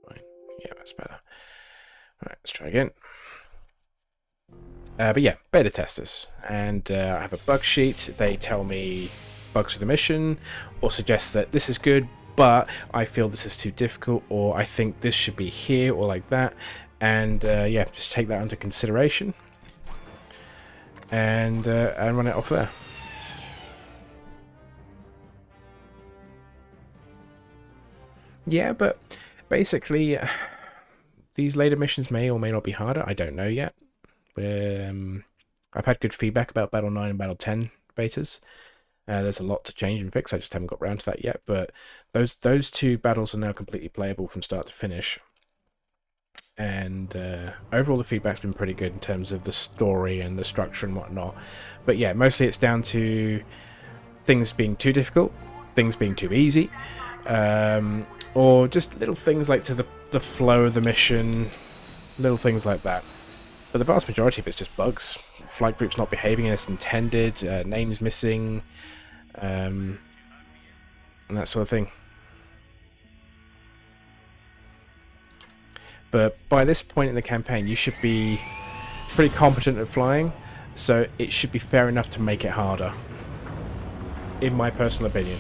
Fine. Yeah, that's better. All right, let's try again. But yeah, beta testers, and I have a bug sheet. They tell me bugs for the mission, or suggest that this is good, but I feel this is too difficult, or I think this should be here, or like that. And yeah, just take that under consideration, and run it off there. Yeah, but basically, these later missions may or may not be harder. I don't know yet. I've had good feedback about Battle 9 and Battle 10 betas. There's a lot to change and fix. I just haven't got around to that yet. But those two battles are now completely playable from start to finish. And overall, the feedback's been pretty good in terms of the story and the structure and whatnot. But yeah, mostly it's down to things being too difficult, things being too easy, or just little things like to the flow of the mission, little things like that. But the vast majority of it's just bugs. Flight groups not behaving as intended, names missing, and that sort of thing. But by this point in the campaign, you should be pretty competent at flying, so it should be fair enough to make it harder, in my personal opinion.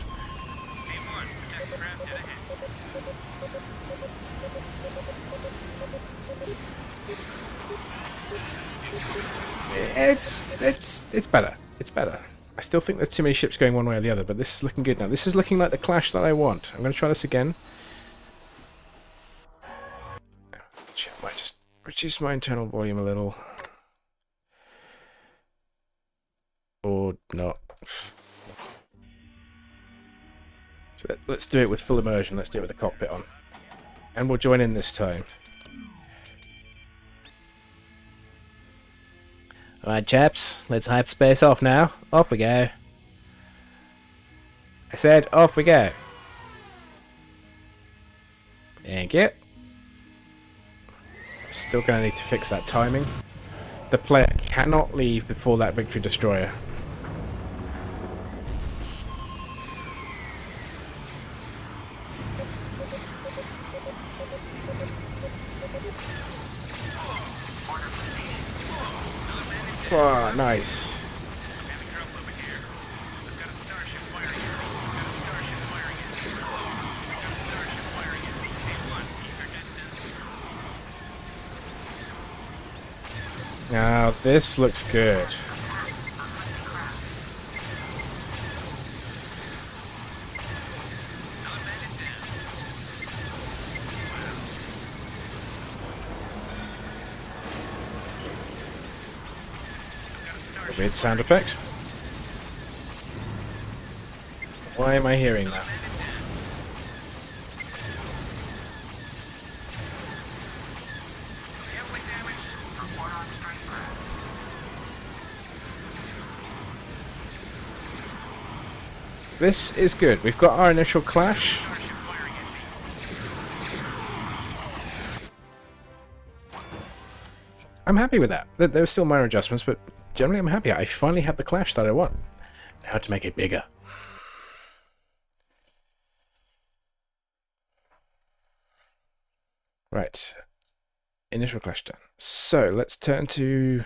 It's better. It's better. I still think there's too many ships going one way or the other, but this is looking good now. This is looking like the clash that I want. I'm going to try this again. I might just reduce my internal volume a little. Or not. So let's do it with full immersion. Let's do it with the cockpit on. And we'll join in this time. Alright, chaps, let's hyperspace off now. Off we go. I said, off we go. Thank you. Still gonna need to fix that timing. The player cannot leave before that victory destroyer. Oh, nice. Now this looks good. A weird sound effect. Why am I hearing that? This is good. We've got our initial clash. I'm happy with that. There were still minor adjustments, but generally I'm happy. I finally have the clash that I want. Now to make it bigger. Right. Initial clash done. So let's turn to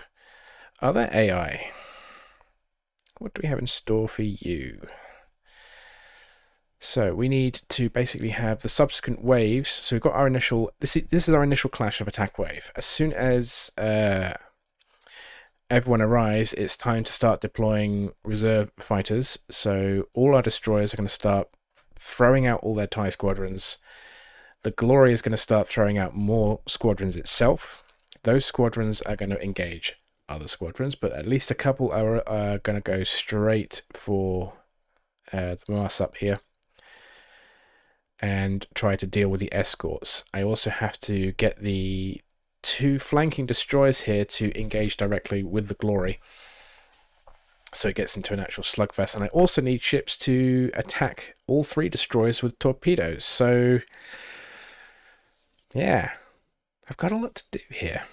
other AI. What do we have in store for you? So we need to basically have the subsequent waves. So we've got our initial. This is our initial clash of attack wave. As soon as everyone arrives, it's time to start deploying reserve fighters. So all our destroyers are going to start throwing out all their TIE squadrons. The Glory is going to start throwing out more squadrons itself. Those squadrons are going to engage other squadrons, but at least a couple are going to go straight for the mass up here and try to deal with the escorts. I also have to get the 2 flanking destroyers here to engage directly with the Glory, so it gets into an actual slugfest. And I also need ships to attack all 3 destroyers with torpedoes. So yeah, I've got a lot to do here.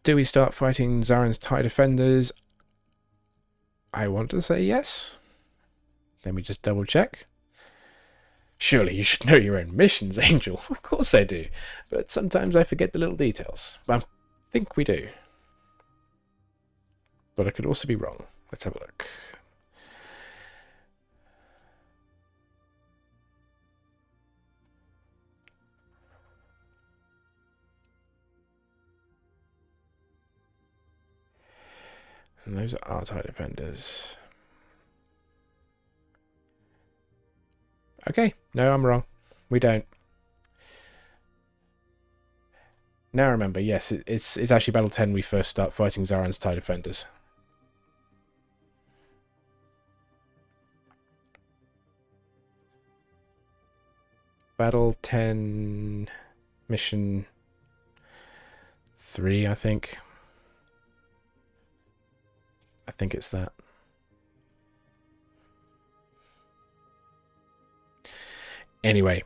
Do we start fighting Zaren's TIE defenders? I want to say yes. Let me just double check. Surely you should know your own missions, Angel. Of course I do. But sometimes I forget the little details. But I think we do. But I could also be wrong. Let's have a look. And those are our TIE defenders. Okay, no, I'm wrong. We don't. Now remember, yes, it's actually Battle 10 we first start fighting Zaren's TIE defenders. Battle 10, mission 3, I think. I think it's that. Anyway.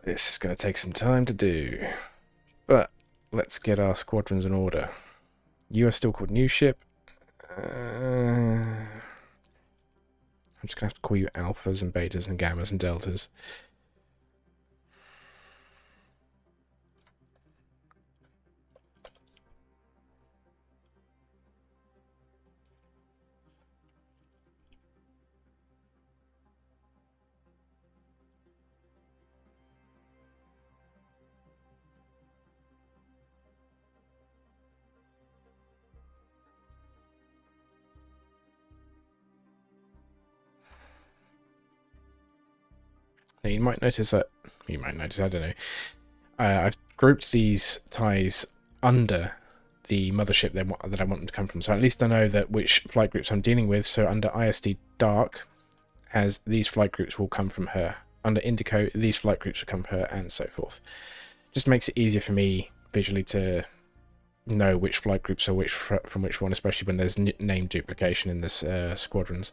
This is going to take some time to do. But let's get our squadrons in order. You are still called New Ship. I'm just going to have to call you Alphas and Betas and Gammas and Deltas. Now you might notice that, I don't know, I've grouped these ties under the mothership that I want them to come from. So at least I know that which flight groups I'm dealing with. So under ISD Dark, as these flight groups will come from her. Under Indico, these flight groups will come from her, and so forth. Just makes it easier for me visually to know which flight groups are from which one, especially when there's name duplication in this squadrons.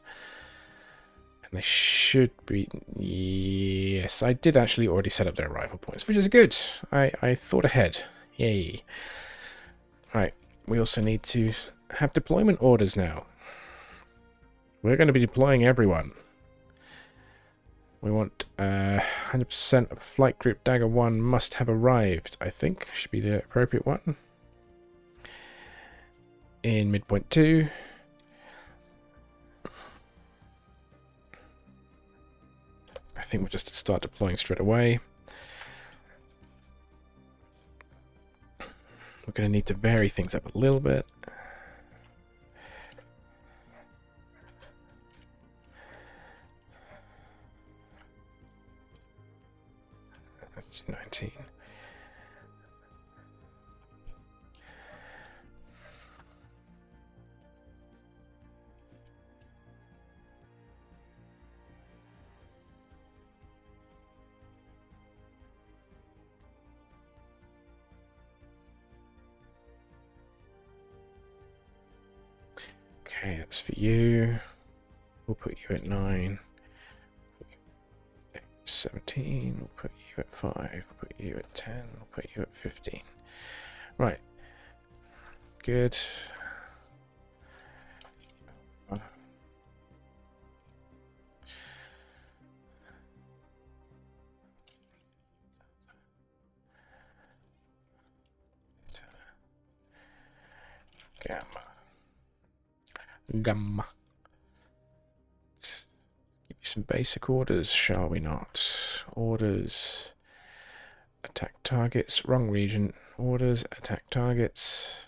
And they should be... Yes, I did actually already set up their arrival points, which is good. I thought ahead. Yay. Right, we also need to have deployment orders now. We're going to be deploying everyone. We want 100% of Flight Group Dagger 1 must have arrived, I think. Should be the appropriate one. In midpoint 2. I think we'll just start deploying straight away. We're going to need to vary things up a little bit. That's 19. Okay, that's for you. We'll put you at 9. 17. We'll put you at 5. We'll put you at 10. We'll put you at 15. Right. Good. Gamma. Give you some basic orders, shall we not? Orders. Attack targets. Wrong region. Orders. Attack targets.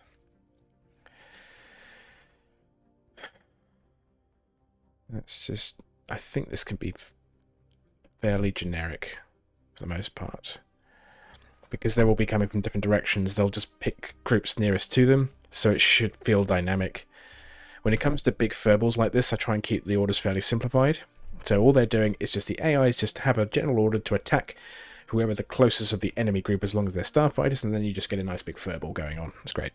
That's just... I think this can be fairly generic for the most part. Because they will be coming from different directions, they'll just pick groups nearest to them, so it should feel dynamic. When it comes to big furballs like this, I try and keep the orders fairly simplified. So all they're doing is just the AIs just have a general order to attack whoever the closest of the enemy group as long as they're starfighters, and then you just get a nice big furball going on. It's great.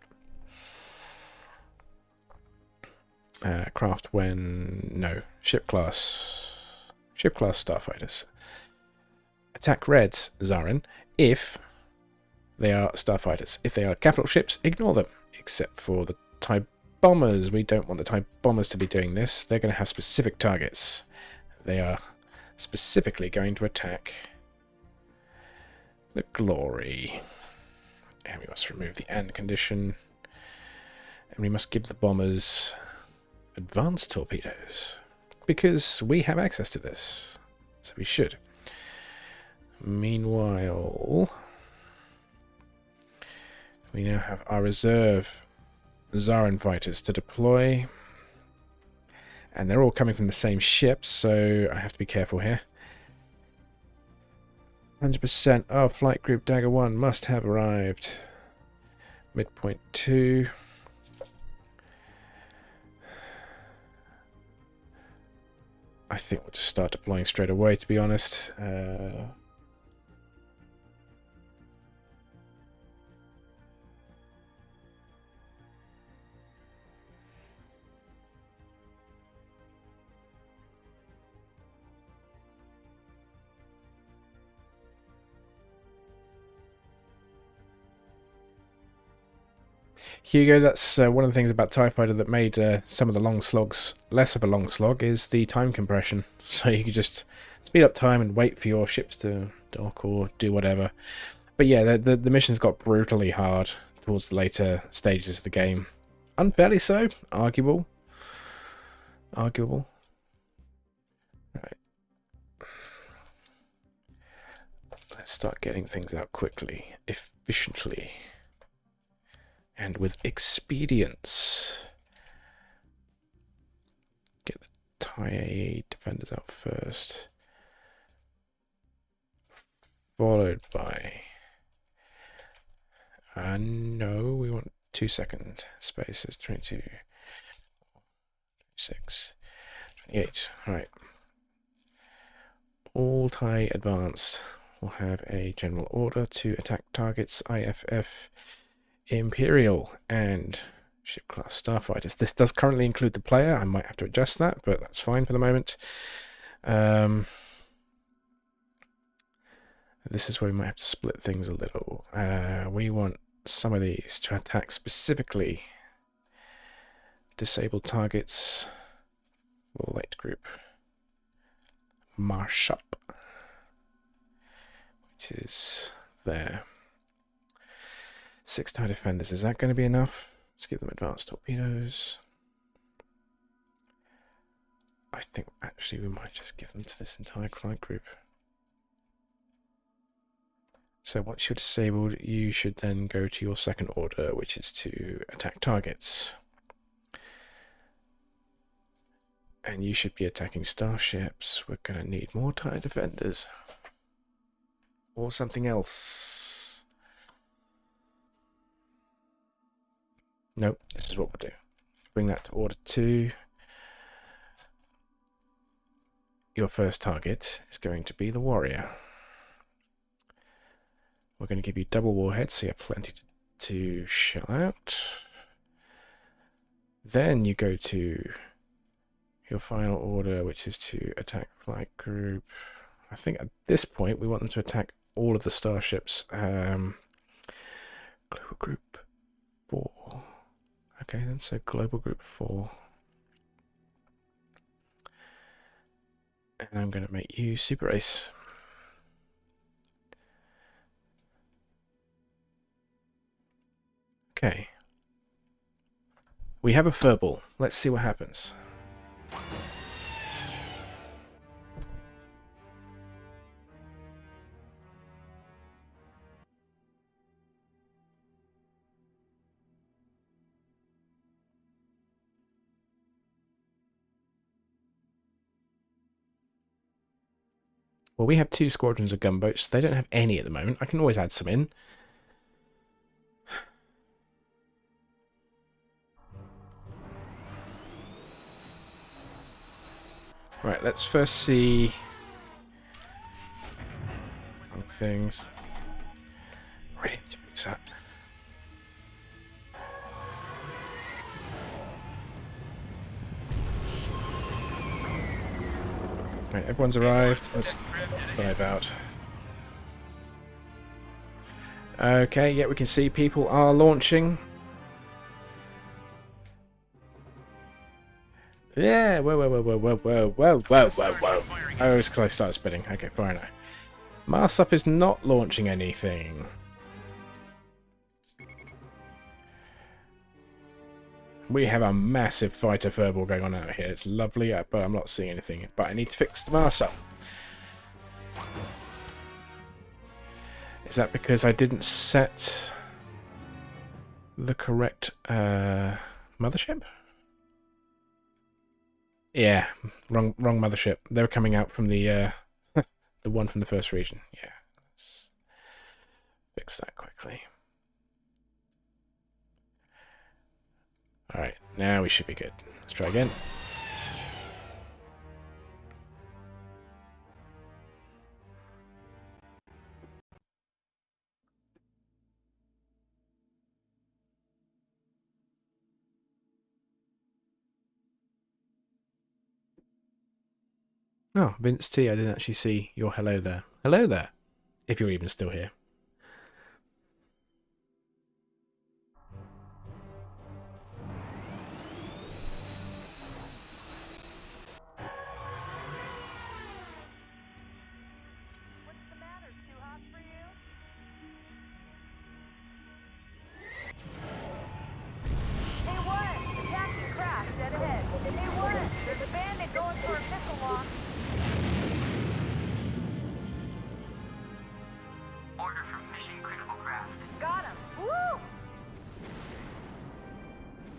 Craft when... no. Ship class. Ship class starfighters. Attack reds, Zarin, if they are starfighters. If they are capital ships, ignore them. Except for the TIE bombers. We don't want the TIE bombers to be doing this. They're going to have specific targets. They are specifically going to attack the Glory. And we must remove the and condition. And we must give the bombers advanced torpedoes. Because we have access to this. So we should. Meanwhile, we now have our reserve Zarin fighters to deploy, and they're all coming from the same ship, so I have to be careful here. 100% of Flight Group Dagger 1 must have arrived. Midpoint 2. I think we'll just start deploying straight away, to be honest. Hugo, that's one of the things about TIE Fighter that made some of the long slogs less of a long slog is the time compression. So you can just speed up time and wait for your ships to dock or do whatever. But yeah, the missions got brutally hard towards the later stages of the game. Unfairly so, arguable. Arguable. Right. Let's start getting things out quickly, efficiently. And with expedience. Get the TIE defenders out first. Followed by... no, we want 2-second spaces, 22, 26, 28. Alright. All TIE Advanced will have a general order to attack targets IFF, Imperial, and ship class starfighters. This does currently include the player. I might have to adjust that, but that's fine for the moment. This is where we might have to split things a little. We want some of these to attack specifically disabled targets. Light group. Marsh up, which is there. 6 TIE defenders. Is that going to be enough? Let's give them advanced torpedoes. I think actually we might just give them to this entire client group. So once you're disabled, you should then go to your second order, which is to attack targets. And you should be attacking starships. We're going to need more TIE defenders. Or something else. Nope, this is what we'll do. Bring that to order 2. Your first target is going to be the warrior. We're going to give you double warheads, so you have plenty to shell out. Then you go to your final order, which is to attack flight group. I think at this point we want them to attack all of the starships. Global group 4. Okay, then so global group 4. And I'm going to make you Super Ace. Okay. We have a furball. Let's see what happens. Well, we have 2 squadrons of gunboats. They don't have any at the moment. I can always add some in. Right, let's first see things. Ready to fix that. Right, everyone's arrived. Let's dive out. Okay, yeah, we can see people are launching. Yeah, whoa. Oh, it's because I started spinning. Okay, fine now. Marsup is not launching anything. We have a massive fighter furball going on out here. It's lovely, but I'm not seeing anything. But I need to fix the Marsup. Is that because I didn't set the correct mothership? Yeah, wrong mothership. They were coming out from the the one from the first region. Yeah, let's fix that quickly. All right, now we should be good. Let's try again. Oh, Vince T, I didn't actually see your hello there. Hello there, if you're even still here. What's the matter? Too hot for you? Hey, Warren! Attack your craft dead ahead. Hey, Warren! There's a bandit going for a missile launch. Order for mission critical craft. Got him! Woo!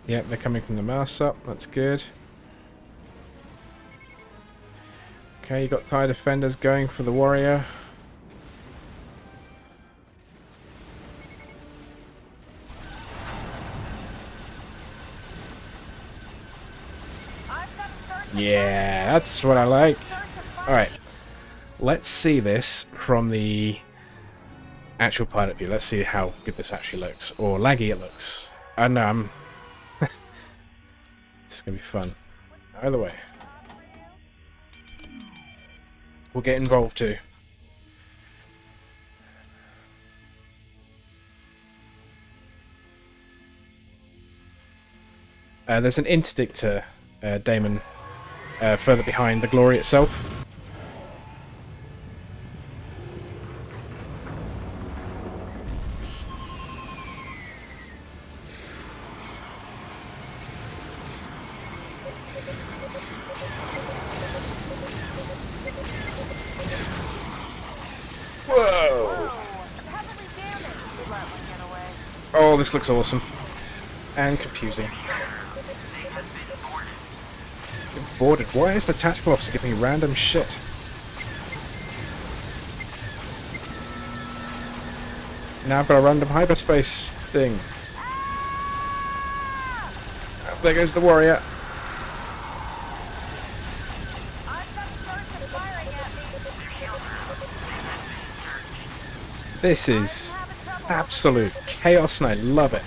Yep, they're coming from the Marsup. That's good. Okay, you got TIE defenders going for the warrior. Yeah, that's what I like. Alright, let's see this from the actual pilot view. Let's see how good this actually looks, or laggy it looks. I don't know, I'm... It's going to be fun. Either way. We'll get involved too. There's an interdictor, Damon, further behind the Glory itself. Whoa! Oh, this looks awesome. And confusing. Boarded. Why is the tactical officer giving me random shit? Now I've got a random hyperspace thing. Oh, there goes the warrior. This is absolute chaos and I love it.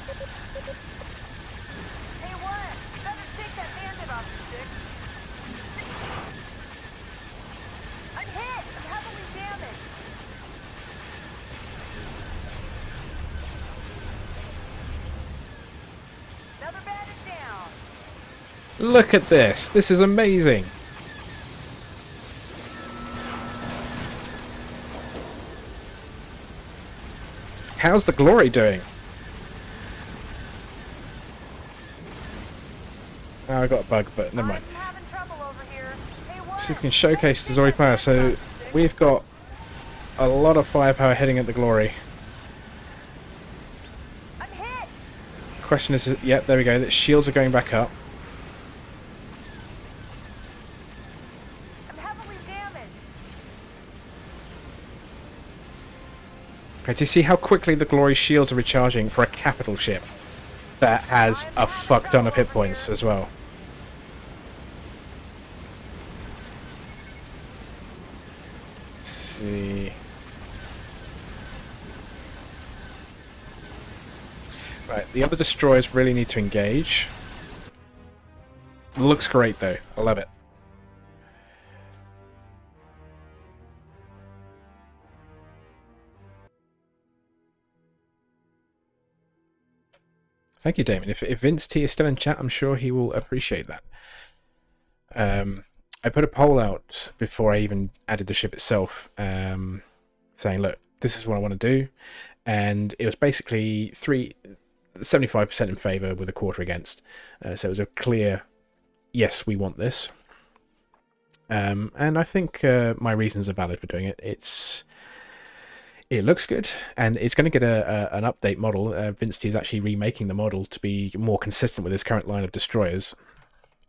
Look at this. This is amazing. How's the Glory doing? Oh, I got a bug, but never mind. Let's see if we can showcase the Zori player. So we've got a lot of firepower heading at the Glory. Question is, yep, there we go. The shields are going back up. Okay, do you see how quickly the Glory shields are recharging for a capital ship that has a fuck ton of hit points as well? Let's see. Right, the other destroyers really need to engage. It looks great though, I love it. Thank you, Damon. If Vince T is still in chat, I'm sure he will appreciate that. I put a poll out before I even added the ship itself, saying, look, this is what I want to do. And it was basically 75% in favour with a quarter against. So it was a clear, yes, we want this. And I think my reasons are valid for doing it. It looks good, and it's going to get an update model. Vince T is actually remaking the model to be more consistent with his current line of destroyers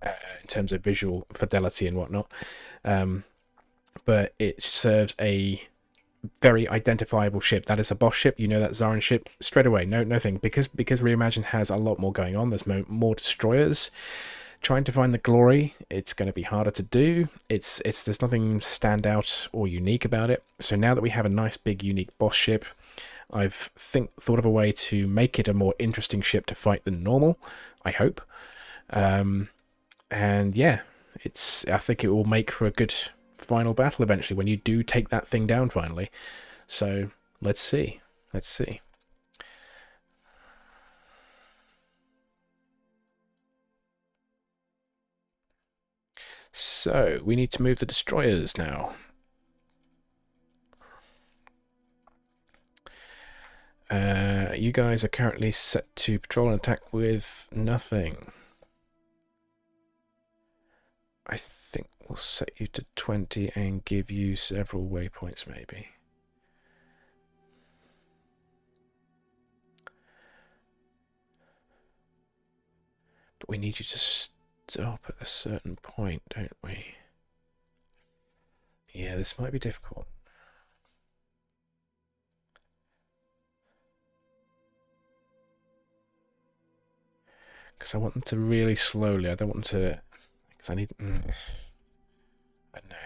in terms of visual fidelity and whatnot. But it serves a very identifiable ship. That is a boss ship. You know that Zarin ship straight away. No thing. Because Reimagined has a lot more going on. There's more destroyers. Trying to find the Glory, it's going to be harder to do. There's nothing standout or unique about it. So now that we have a nice big unique boss ship, I've thought of a way to make it a more interesting ship to fight than normal, I hope. And yeah, I think it will make for a good final battle eventually when you do take that thing down finally. So let's see. So, we need to move the destroyers now. You guys are currently set to patrol and attack with nothing. I think we'll set you to 20 and give you several waypoints maybe. But we need you to stop at a certain point, don't we? Yeah, this might be difficult. Because I want them to really slowly, I don't want them to Because I need... I don't know.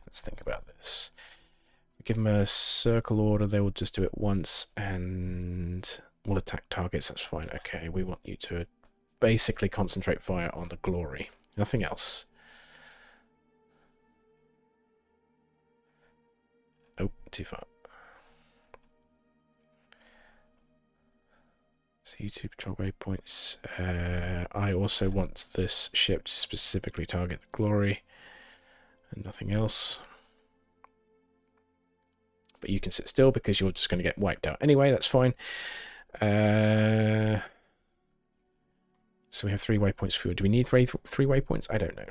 Let's think about this. Give them a circle order, they will just do it once, and we'll attack targets, that's fine. Okay, we want you to basically concentrate fire on the glory. Nothing else. Oh, too far. So you two patrol waypoints. I also want this ship to specifically target the glory, and nothing else. But you can sit still because you're just going to get wiped out anyway, that's fine. So we have 3 waypoints for you. Do we need three waypoints? I don't know.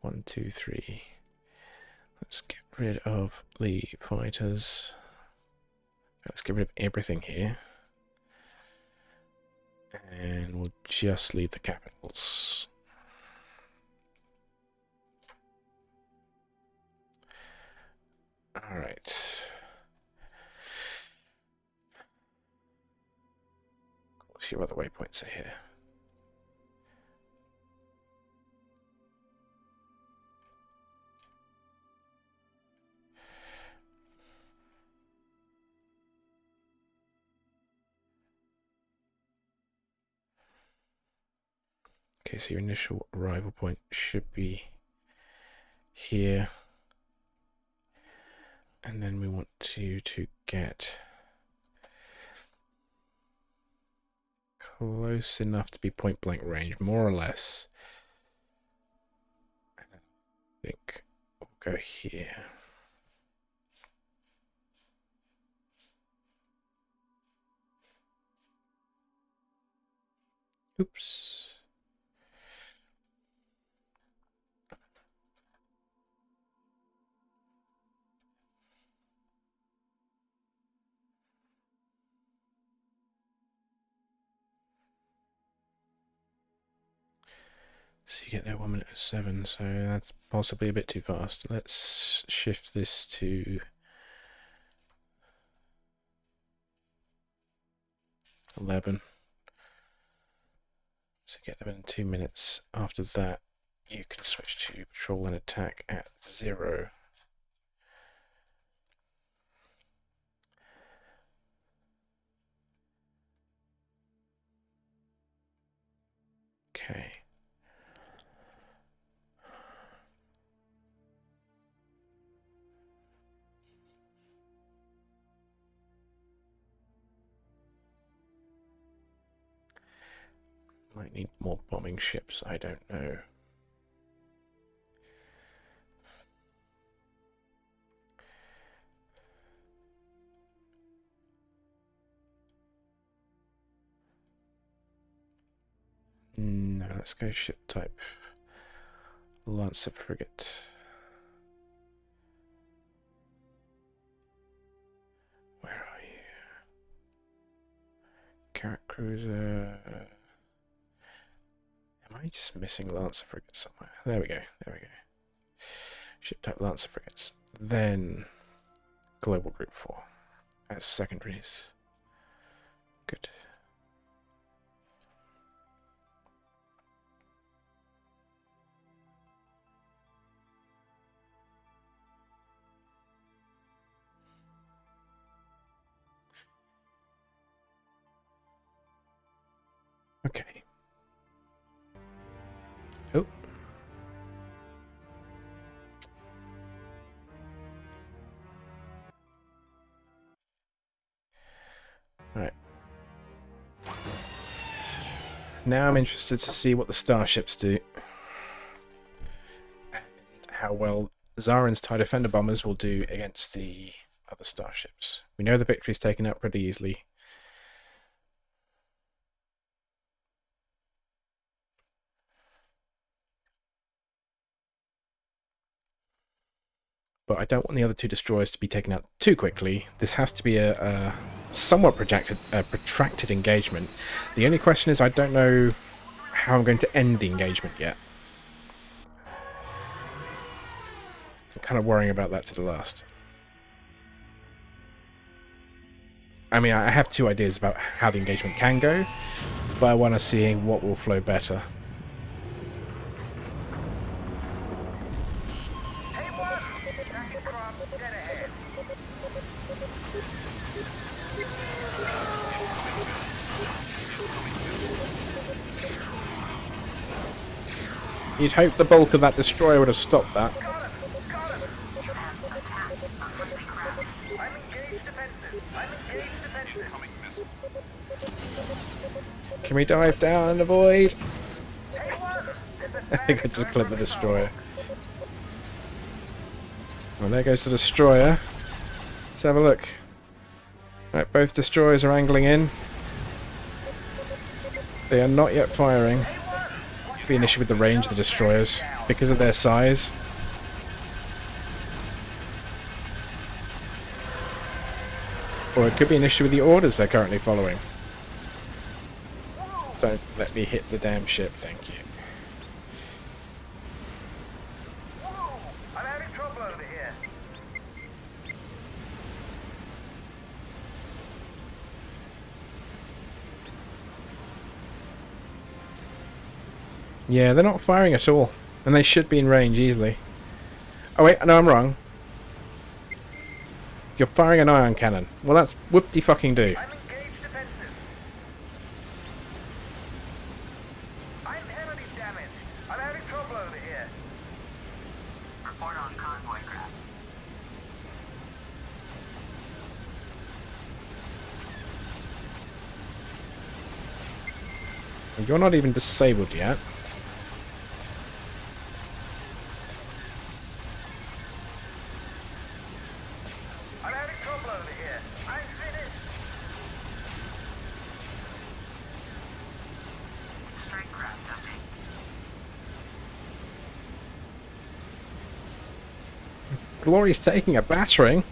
1, 2, 3. Let's get rid of the fighters. Let's get rid of everything here. And we'll just leave the capitals. Alright. Of course, your other waypoints are here. Okay, so your initial arrival point should be here. And then we want you to get close enough to be point blank range, more or less. I think we'll go here. Oops. So you get there 1:07, so that's possibly a bit too fast. Let's shift this to 11. So get there in 2 minutes. After that, you can switch to patrol and attack at 0. Okay. Might need more bombing ships, I don't know. No, let's go ship type Lancer frigate. Where are you? Carrot cruiser. Am I just missing Lancer frigates somewhere? There we go. There we go. Ship type Lancer frigates. Then Global Group 4 as secondaries. Good. Okay. Oh. Right. Now I'm interested to see what the starships do. And how well Zarin's TIE Defender bombers will do against the other starships. We know the victory's taken out pretty easily. But I don't want the other 2 destroyers to be taken out too quickly. This has to be a somewhat protracted engagement. The only question is I don't know how I'm going to end the engagement yet. I'm kind of worrying about that to the last. I mean, I have 2 ideas about how the engagement can go, but I want to see what will flow better. Dead ahead. You'd hope the bulk of that destroyer would have stopped that. Got him! Got him! I'm engaged defensive. I'm engaged defensive. Can we dive down and avoid? Hey, what? There's a I think I bandit just going clipped for the the destroyer. Well, there goes the destroyer. Let's have a look. Right, both destroyers are angling in. They are not yet firing. This could be an issue with the range of the destroyers because of their size. Or it could be an issue with the orders they're currently following. Don't let me hit the damn ship, thank you. Whoa! I'm having trouble over here. Yeah, they're not firing at all. And they should be in range easily. Oh wait, no, I'm wrong. You're firing an ion cannon. Well, that's whoop-de-fucking-do. I'm engaged defensive. I'm heavily damaged. I'm having trouble over here. Report on convoy craft. You're not even disabled yet. I'm having trouble over here. I'm finished. Strike craft update. Glory's taking a battering.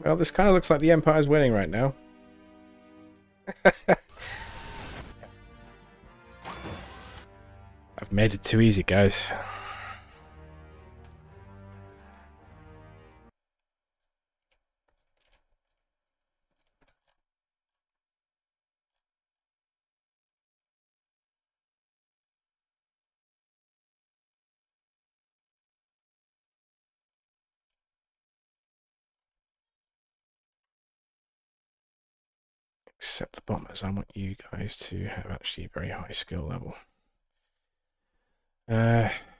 Well, this kind of looks like the Empire's winning right now. I've made it too easy, guys. Except the bombers. I want you guys to have actually a very high skill level.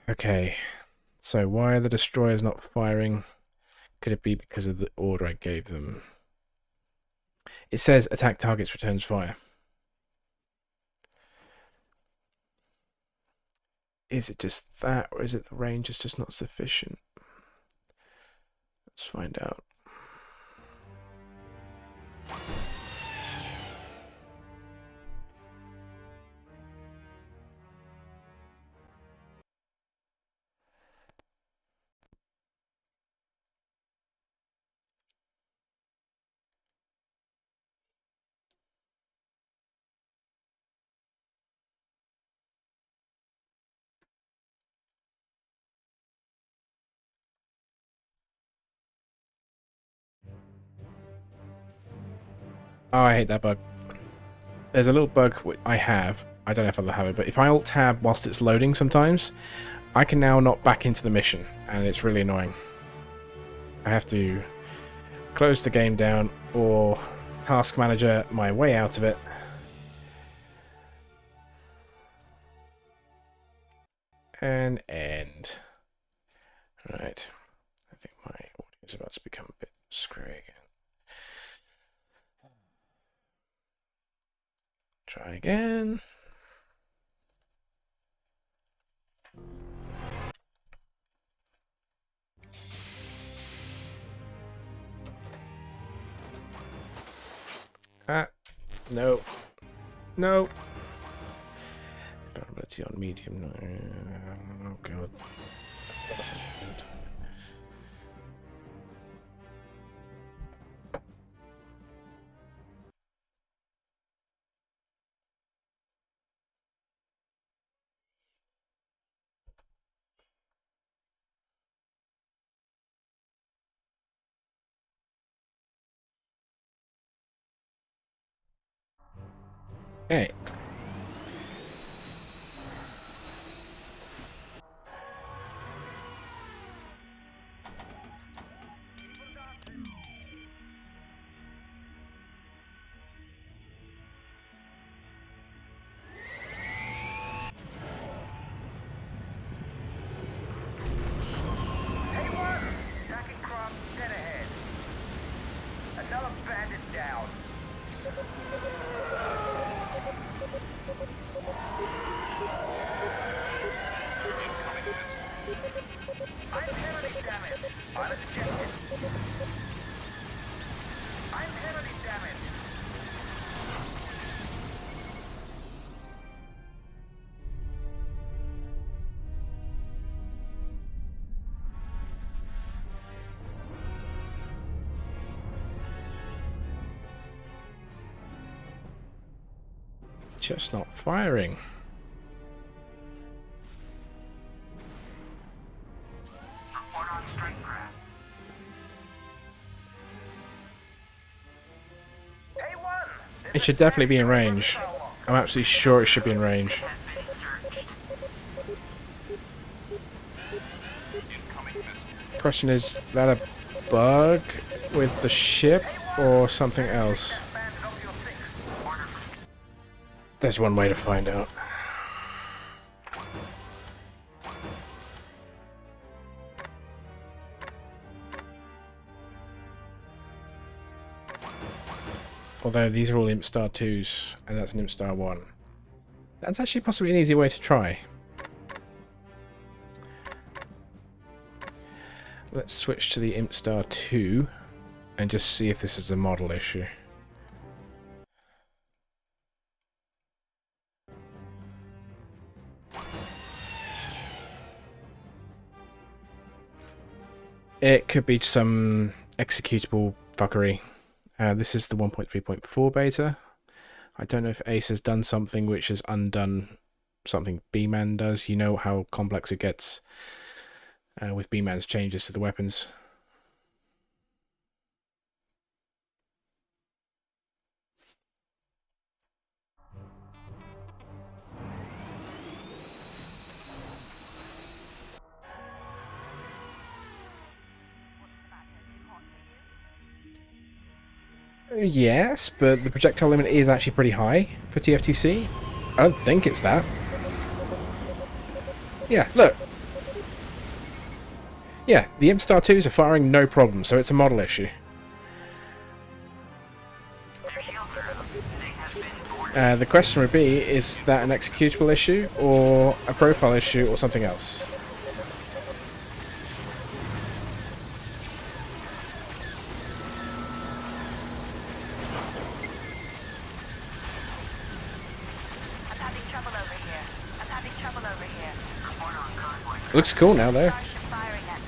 Okay. So why are the destroyers not firing? Could it be because of the order I gave them? It says attack targets returns fire. Is it just that, or is it the range is just not sufficient? Let's find out. Oh, I hate that bug. There's a little bug I have. I don't know if I'll have it, but if I alt-tab whilst it's loading sometimes, I can now not back into the mission, and it's really annoying. I have to close the game down or task manager my way out of it. And end. Right. I think my audio is about to become a bit screwy again. Try again. Ah, no. No. Vulnerability on medium. No. Oh, God. Okay. Attacking craft dead ahead. Another bandit down. I'm heavily damaged. I'm ejected. I'm heavily damaged. Just not firing. Report on strike craft. A1! It should definitely be in range. I'm absolutely sure it should be in range. Has been searched. The question is that a bug with the ship or something else? Bandit off your six. Order from There's one way to find out. Although these are all Imp Star 2s, and that's an Imp Star 1. That's actually possibly an easy way to try. Let's switch to the Imp Star 2 and just see if this is a model issue. It could be some executable fuckery. This is the 1.3.4 beta. I don't know if Ace has done something which has undone something B-Man does. You know how complex it gets with B-Man's changes to the weapons. Yes, but the projectile limit is actually pretty high for TFTC. I don't think it's that. Yeah, look. Yeah, the Imp Star 2s are firing no problem, so it's a model issue. their shields are up. They have been boarded. The question would be, is that an executable issue, or a profile issue, or something else? I'm having trouble over here. I'm having trouble over here. Report on convoy craft. Looks cool now, though. Starship firing at me.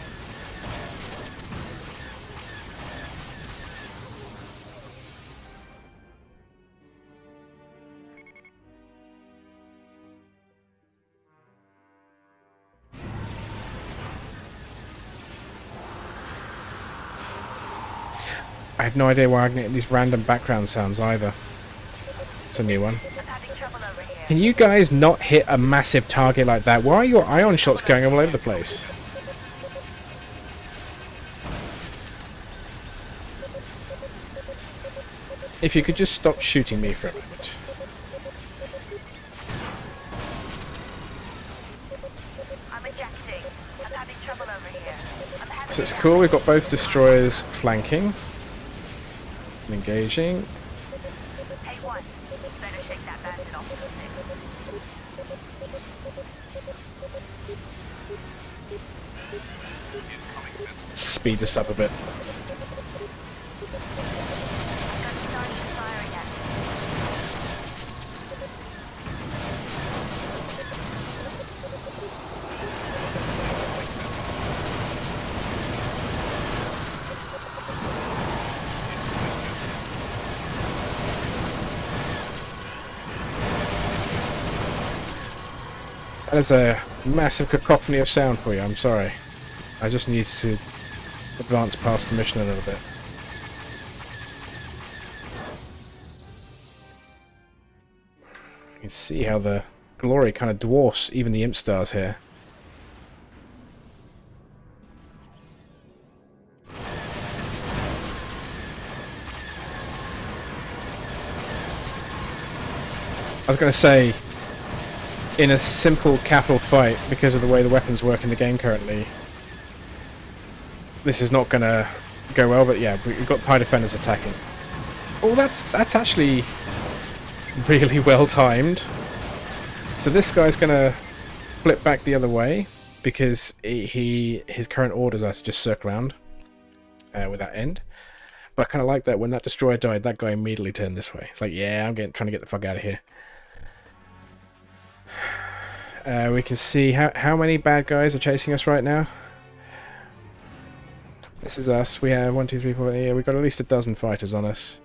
I have no idea why I'm getting these random background sounds either. It's a new one. I'm having trouble over here. Can you guys not hit a massive target like that? Why are your ion shots going all over the place? If you could just stop shooting me for a moment. I'm ejecting. I'm having trouble over here. I'm having So it's cool, we've got both destroyers flanking. And engaging. Hey, one. Better shake that bandit off your stick. Speed this up a bit. I've got Starship firing at me. That is a massive cacophony of sound for you, I'm sorry. I just need to advance past the mission a little bit. can see how the glory kind of dwarfs even the imp stars here. I was going to say, in a simple capital fight, because of the way the weapons work in the game currently, this is not going to go well, but yeah, we've got TIE defenders attacking. Oh, that's actually really well timed. So this guy's going to flip back the other way, because his current orders are to just circle around with that end. But I kind of like that when that destroyer died, that guy immediately turned this way. It's like, yeah, I'm trying to get the fuck out of here. We can see how many bad guys are chasing us right now. This is us. We have 1, 2, 3, 4. Yeah, we've got at least a dozen fighters on us.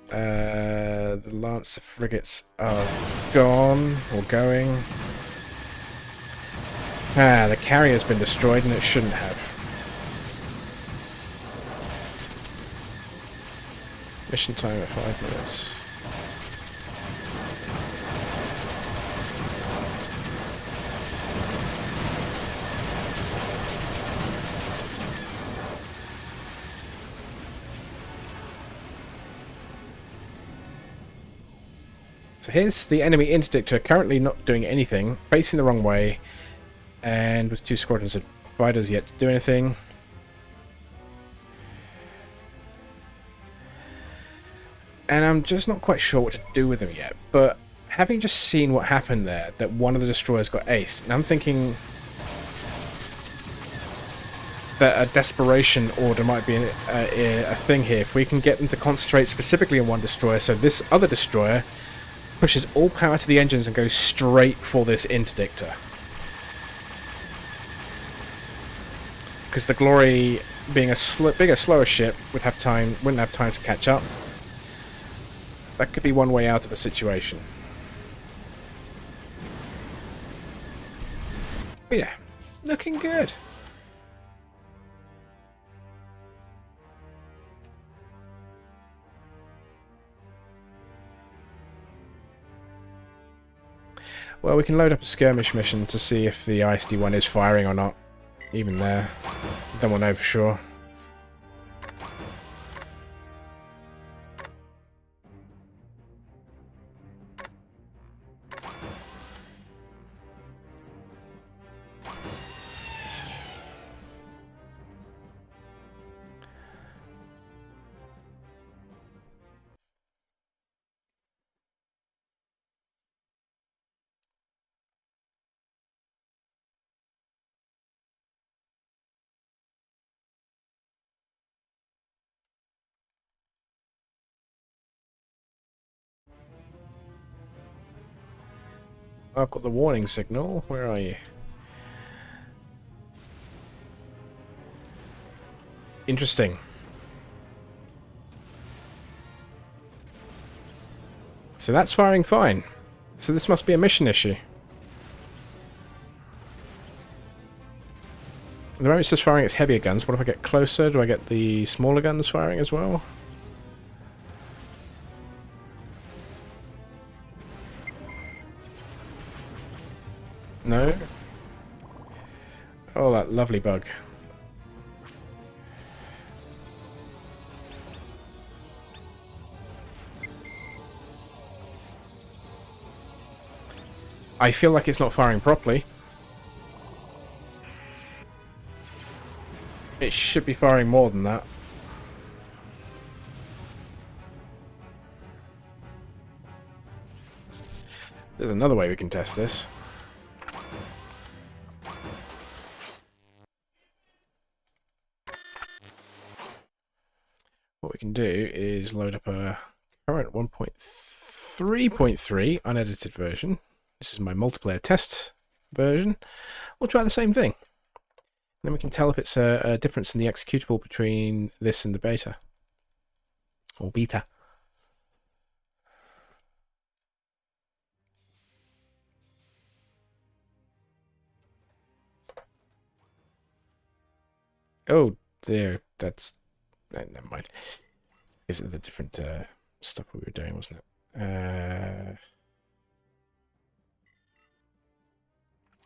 The Lancer frigates are gone or going. The carrier's been destroyed and it shouldn't have. Mission time at 5 minutes. So here's the enemy interdictor, currently not doing anything, facing the wrong way, and with 2 squadrons of fighters yet to do anything. And I'm just not quite sure what to do with them yet, but having just seen what happened there, that one of the destroyers got aced, and I'm thinking that a desperation order might be a thing here. If we can get them to concentrate specifically on one destroyer, so this other destroyer pushes all power to the engines and goes straight for this interdictor. Because the Glory, being a bigger, slower ship, wouldn't have time to catch up. That could be one way out of the situation. But yeah, looking good. Well, we can load up a skirmish mission to see if the ISD-1 is firing or not. Even there. Then we'll know for sure. I've got the warning signal. Where are you? Interesting. So that's firing fine. So this must be a mission issue. At the moment it's just firing its heavier guns. What if I get closer? Do I get the smaller guns firing as well? No? Oh, that lovely bug. I feel like it's not firing properly. It should be firing more than that. There's another way we can test this. What we can do is load up a current 1.3.3 unedited version. This is my multiplayer test version. We'll try the same thing. Then we can tell if it's a difference in the executable between this and the beta. Or beta. Oh dear, that's... never mind. This is the different stuff we were doing, wasn't it?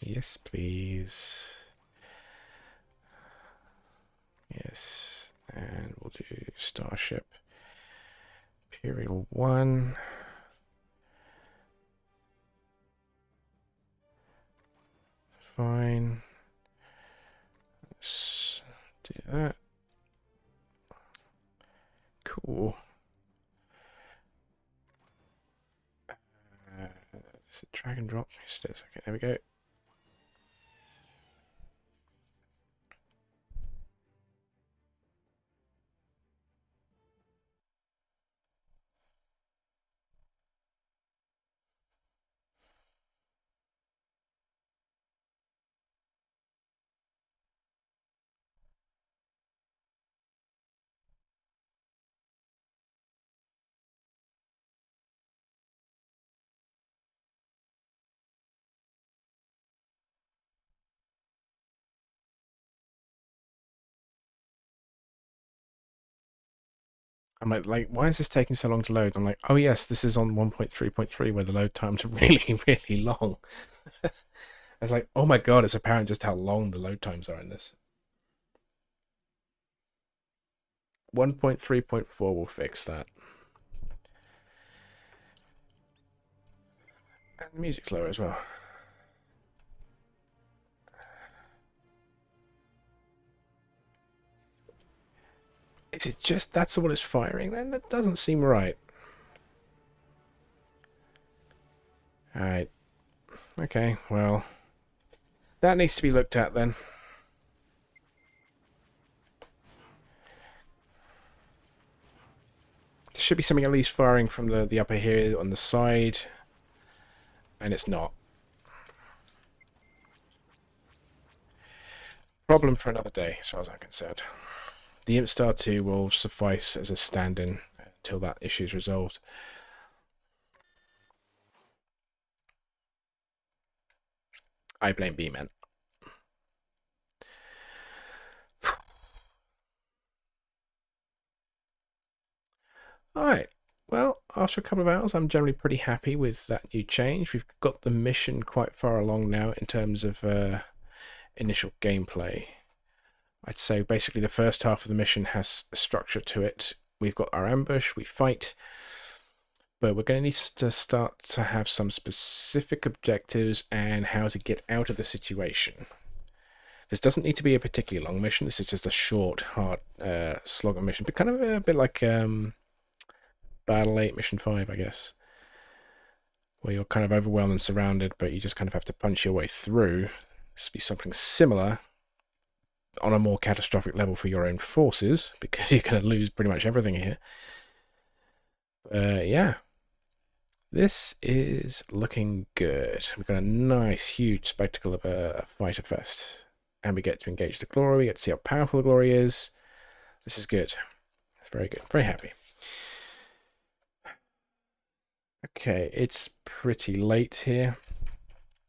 Yes, please. Yes, and we'll do Starship Imperial 1. Fine. Let's do that. Cool. Drag and drop. Okay, there we go. I'm like, why is this taking so long to load? I'm like, oh yes, this is on 1.3.3 where the load times are really, really long. I was like, oh my god, it's apparent just how long the load times are in this. 1.3.4 will fix that. And the music's lower as well. Is it just that's all it's firing then? That doesn't seem right. Alright. Okay, well, that needs to be looked at then. There should be something at least firing from the upper here on the side, and it's not. Problem for another day, as far as I'm concerned. The ImpStar 2 will suffice as a stand-in until that issue is resolved. I blame B-Man. Alright, well, after a couple of hours, I'm generally pretty happy with that new change. We've got the mission quite far along now in terms of initial gameplay. I'd say basically the first half of the mission has a structure to it. We've got our ambush, we fight, but we're going to need to start to have some specific objectives and how to get out of the situation. This doesn't need to be a particularly long mission. This is just a short, hard slogger mission, but kind of a bit like Battle 8, Mission 5, I guess, where you're kind of overwhelmed and surrounded, but you just kind of have to punch your way through. This would be something similar on a more catastrophic level for your own forces, because you're going to lose pretty much everything here. Yeah, this is looking good. We've got a nice, huge spectacle of a fighter fest, and we get to engage the glory. We get to see how powerful the glory is. This is good. It's very good. Very happy. Okay, it's pretty late here,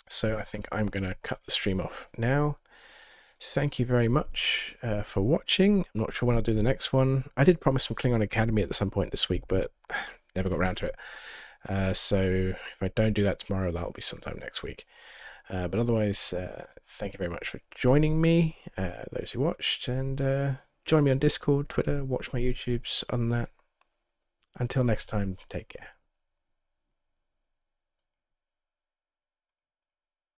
so I think I'm going to cut the stream off now. Thank you very much for watching. I'm not sure when I'll do the next one. I did promise some Klingon Academy at some point this week, but never got around to it. So if I don't do that tomorrow, that'll be sometime next week. But otherwise, thank you very much for joining me, those who watched, and join me on Discord, Twitter, watch my YouTubes. Other than that, until next time, take care.